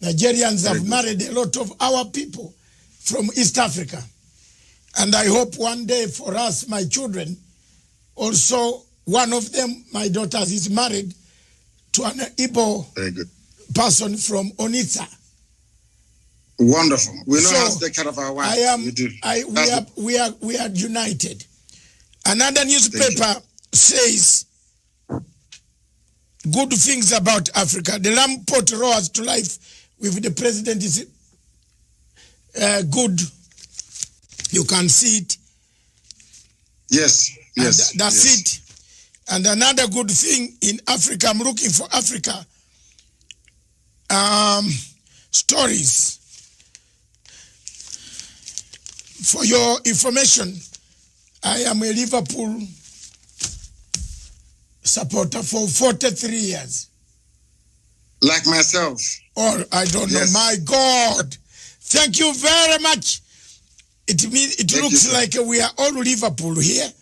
Nigerians have married a lot of our people from East Africa. And I hope one day for us, my children, also one of them, my daughters, is married to an Igbo person from Onitsha. Wonderful. We know how to take care of our wives. We are united. Another newspaper says good things about Africa. The Lamu Port roars to life with the president is good. You can see it. Yes. And that's it. And another good thing in Africa, I'm looking for Africa stories. For your information, I am a Liverpool supporter for 43 years. Like myself. Or I don't know. My God. Thank you very much. It looks like we are all Liverpool here,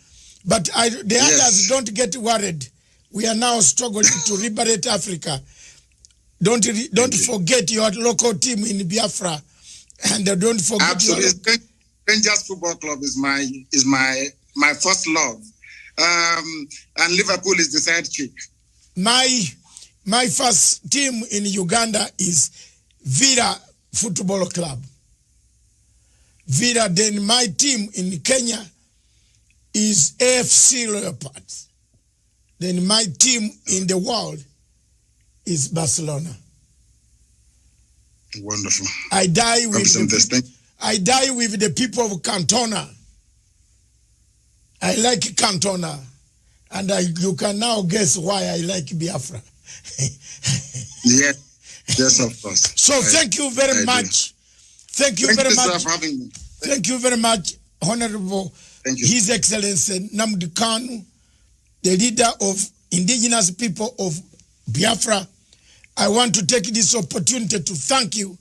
but the others don't get worried. We are now struggling to liberate Africa. Don't forget your local team in Biafra, and don't forget absolutely. Rangers Football Club is my first love, and Liverpool is the side chick. My first team in Uganda is Villa Football Club. Villa. Then my team in Kenya is AFC Leopards. Then my team in the world is Barcelona. Wonderful. I die with the people of Cantona. I like Cantona. And you can now guess why I like Biafra. Yes, of course. So thank you very much. Thank you very much. For having me. Thank you very much, Honorable His Excellency Nnamdi Kanu, the leader of indigenous people of Biafra. I want to take this opportunity to thank you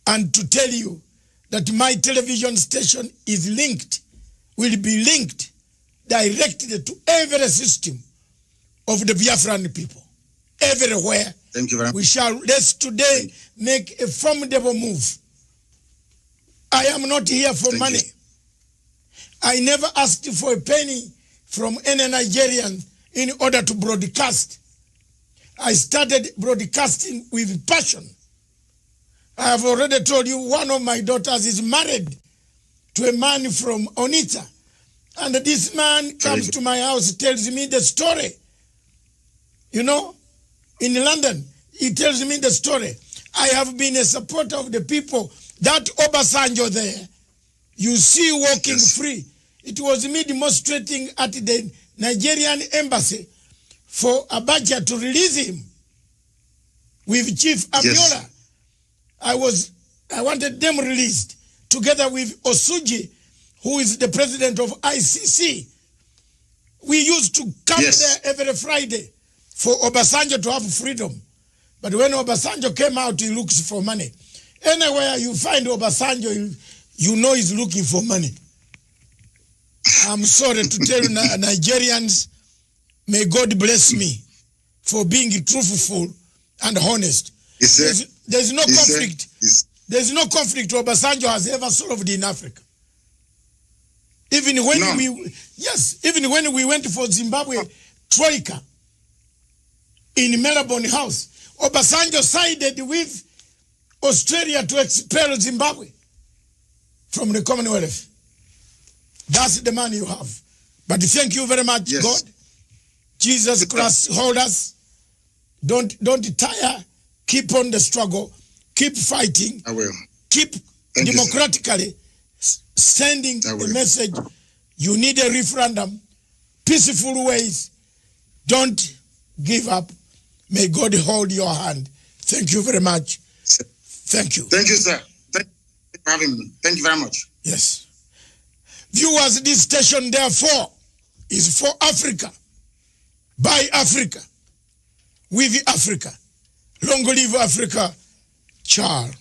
and to tell you that my television station will be linked directly to every system of the Biafran people. Everywhere. Thank you very much. Let's today make a formidable move. I am not here for money. I never asked for a penny from any Nigerian in order to broadcast. I started broadcasting with passion. I have already told you one of my daughters is married to a man from Onitsha. And this man comes to my house, tells me the story. You know, in London, he tells me the story. I have been a supporter of the people. That Obasanjo there, you see walking free. It was me demonstrating at the Nigerian embassy for Abacha to release him with Chief Abiola. I wanted them released together with Osuji, who is the president of ICC. We used to come there every Friday for Obasanjo to have freedom. But when Obasanjo came out, he looks for money. Anywhere you find Obasanjo, you know he's looking for money. I'm sorry to tell Nigerians, may God bless me for being truthful and honest. There's no conflict. There's no conflict Obasanjo has ever solved in Africa. Even when even when we went for Zimbabwe Troika in Melbourne House, Obasanjo sided with Australia to expel Zimbabwe from the Commonwealth. That's the man you have. But thank you very much, God. Jesus Christ, hold us. Don't tire. Keep on the struggle. Keep fighting. I will. Keep democratically sending the message. You need a referendum. Peaceful ways. Don't give up. May God hold your hand. Thank you very much. Thank you. Thank you, sir. Thank you for having me. Thank you very much. Yes. Viewers, this station, therefore, is for Africa, by Africa, with Africa. Long live Africa. Charles.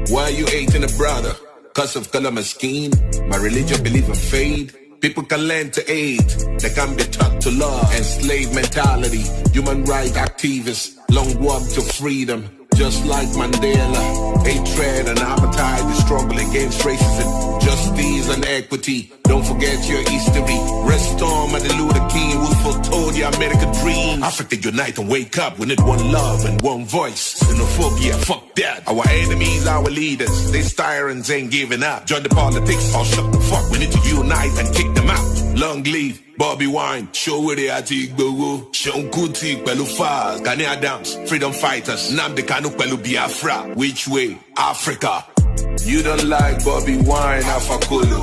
Why you hating a brother? Cause of color, my skin, my religion, belief, and faith. People can learn to hate, they can be taught to love. Enslaved mentality, human rights activists, long walk to freedom. Just like Mandela, hatred and appetite, the struggle against racism, justice and equity. Don't forget your history. Restore Martin Luther King, who foretold the American dream. Africa unite and wake up. We need one love and one voice. Xenophobia, fuck that. Our enemies, our leaders. These tyrants ain't giving up. Join the politics or shut the fuck. We need to unite and kick them out. Long live Bobby Wine, show where they are to Igbo, Sean Kuti, Pelu Faz, Gani Adams, freedom fighters, Nnamdi Kanu, Pelu Biafra. Which way? Africa. You don't like Bobby Wine, Afakulu.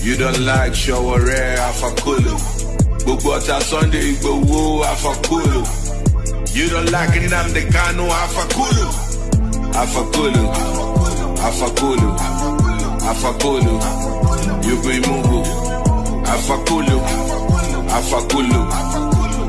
You don't like Shaware, Afakulu. Bugwata Sunday, Igbo, Afakulu. You don't like Nnamdi Kanu, Afakulu. Afakulu. Afakulu. Afakulu. You be Mungu. Afakulu, Afakulu,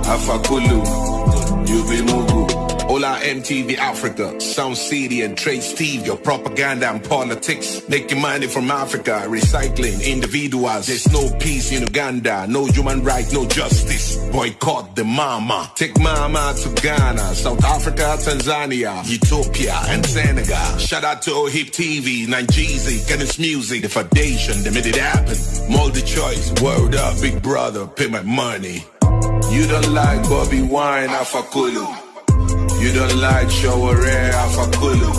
Afakulu, you be Mugu. Hola MTV Africa, Sound City and Trade Steve, your propaganda and politics. Making money from Africa, recycling individuals. There's no peace in Uganda, no human rights, no justice. Boycott the mama. Take mama to Ghana, South Africa, Tanzania, Ethiopia and Senegal. Shout out to OHIP TV, Nigeria, Kenneth Music, the foundation, they made it happen. Multi-choice, word up, big brother, pay my money. You don't like Bobby Wine, Afakulu. You don't like Shaware, Afakulu.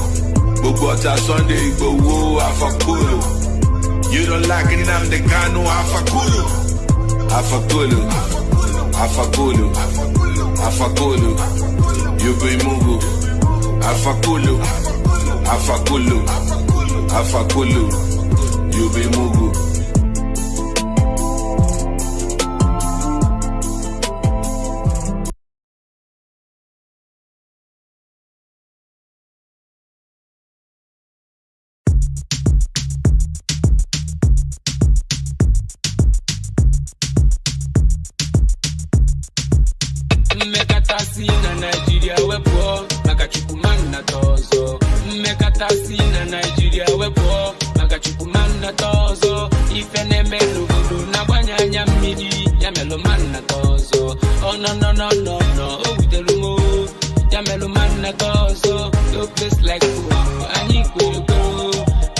Bugwata Sunday, Igbo, Afakulu. You don't like Nnamdi Kanu, Afakulu. Afakulu. Afakulu. Afakulu. You be Mugu. Afakulu. Afakulu. Afakulu. You be Mugu. Mekatasi na Nigeria wepo makachukumana tozo. Mekatasi na Nigeria wepo makachukumana tozo. Ifene melu gudu na banyanya midi ya melu manna tozo. Oh no no no no no, oh witelumo ya melu manna tozo. No place like you, ani kuyo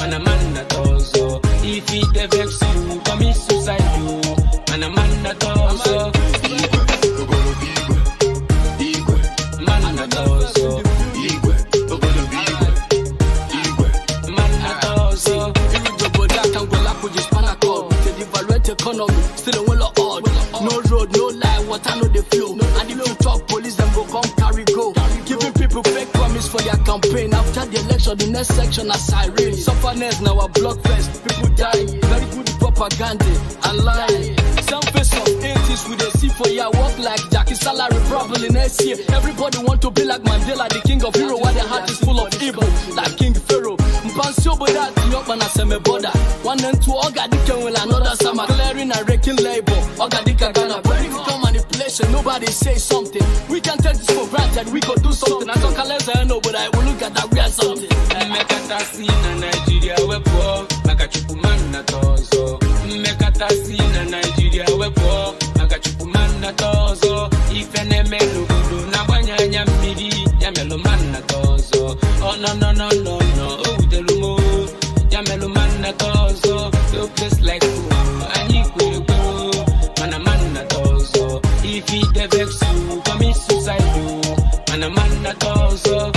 mana manna tozo. If it vex you, commit suicide you, mana manna tozo. Economy, still a well odd. No road, no lie, water no the flow. And if you talk police, them go come carry go. Giving people fake promise for their campaign. After the election, the next section are siren. Sufferness now a block fest. People die. Very good propaganda and lie. Some face of 80s with a C for ya. Walk like Jackie, salary probably next year. Everybody want to be like Mandela, the king of hero, while their heart is full of evil. Like King Pharaoh. Mpanso but that Yokman as a border. 1 and 2 Ogadika will another summer. Clearing and raking labor. Ogadika Ghana. Political manipulation, nobody say something. We can take this for granted, we could do something. I don't I know, but I will look at that we are something. Mekatasi na Nigeria wepo makachupumana tozo. Mekatasi na Nigeria wepo makachupumana tozo. Ifene melugudu na banyanya midi ya melumana tozo. Oh no no no no no, oh delumo ya melumana tozo. No place like you, anyikwe manamana tozo. If he vex you, commit suicide. Manamana tozo.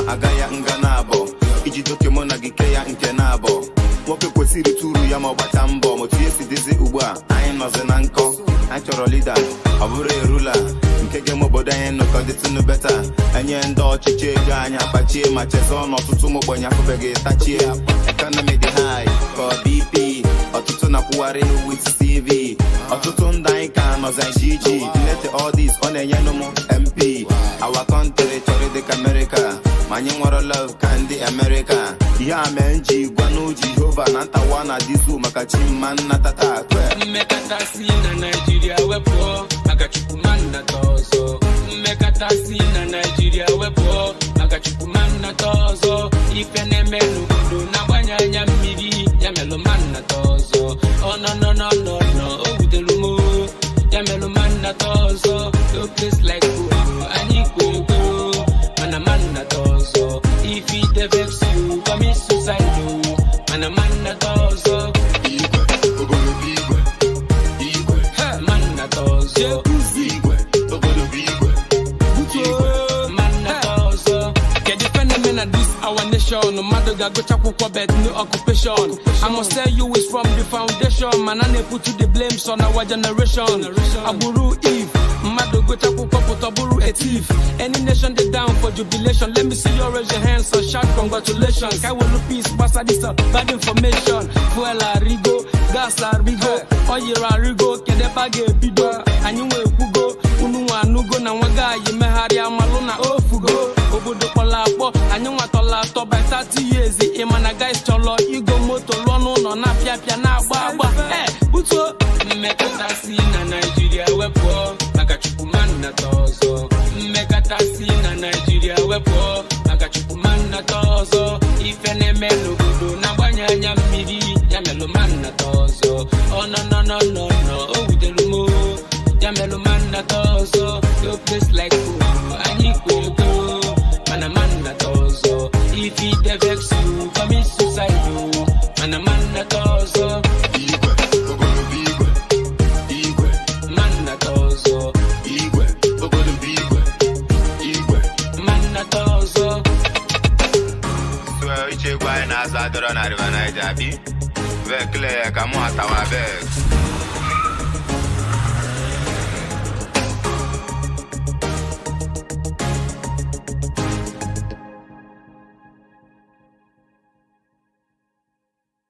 Agaya nganabo ijidoke mona gikeya nkenabo woke kwesiri turu ya mabatambo motiesi dizi ugba anyị noze na nko anyị chọrọ leader abụrụ erula nkege mobodo anyị nọkọ dịtụnụ beta enye ndị ọchịchị ego anyị akpachie ma chezo n'ọtụtụ mgbenye afụbeghị tachie economy dị high ka BP ọtụtụ na-akwụgharị with CV ọtụtụ ndị anyị ka nọzi GG delete all this ọ na-enye nụmụ MP our country chọrọ dị ka America Manye nwere love kandi America. Ya menji gwanu Jehova na ntawa na dizu makachi manna tata kwe. Mekatasi na Nigeria wepo makachupumana tozo. Mekatasi na Nigeria wepo makachupumana tozo. Ifene melugudu na banyanya midi ya melumana tozo. Oh no no no no no, oh udelumu ya melumana tozo. No place like you, anyikwe manamana tozo. If he vex you, commit suicide. Manamana tozo. Manna tozo. Manna tozo. Get defend men at this our nation. No matter go chapu bed, no occupation. I must tell you it's from the foundation. Man, I put to the blames on our generation. Aburu Eve. Mado go chapu taburu a thief. Any nation they down for jubilation. Let me see you raise your hands and shout congratulations. I will peace, basa this bad information. Fuel rigo, gas rigo, oil rigo, kedebage bido. Anyway kugo, unuwa nugo na waga yimehari amalona ofugo. Obodo polapo, anywa tola to by 30 years. Imana guys cholo, igo moto lono no na pia na baba. Buto mekatasi na Nigeria wepo makachupumana tozo. Mekatasi na Nigeria wepo makachupumana tozo. Ifene melugudu na banyanya midi ya melumana tozo. Oh no no no no no, oh udelumo ya melumana tozo. No place like you, anyikwe manamana tozo. If he vex you, commit suicide. Manamana tozo. Manna tozo. Manna tozo. So iche kwa na azadoro na river Niger bi. Vekle kamo atawa vex.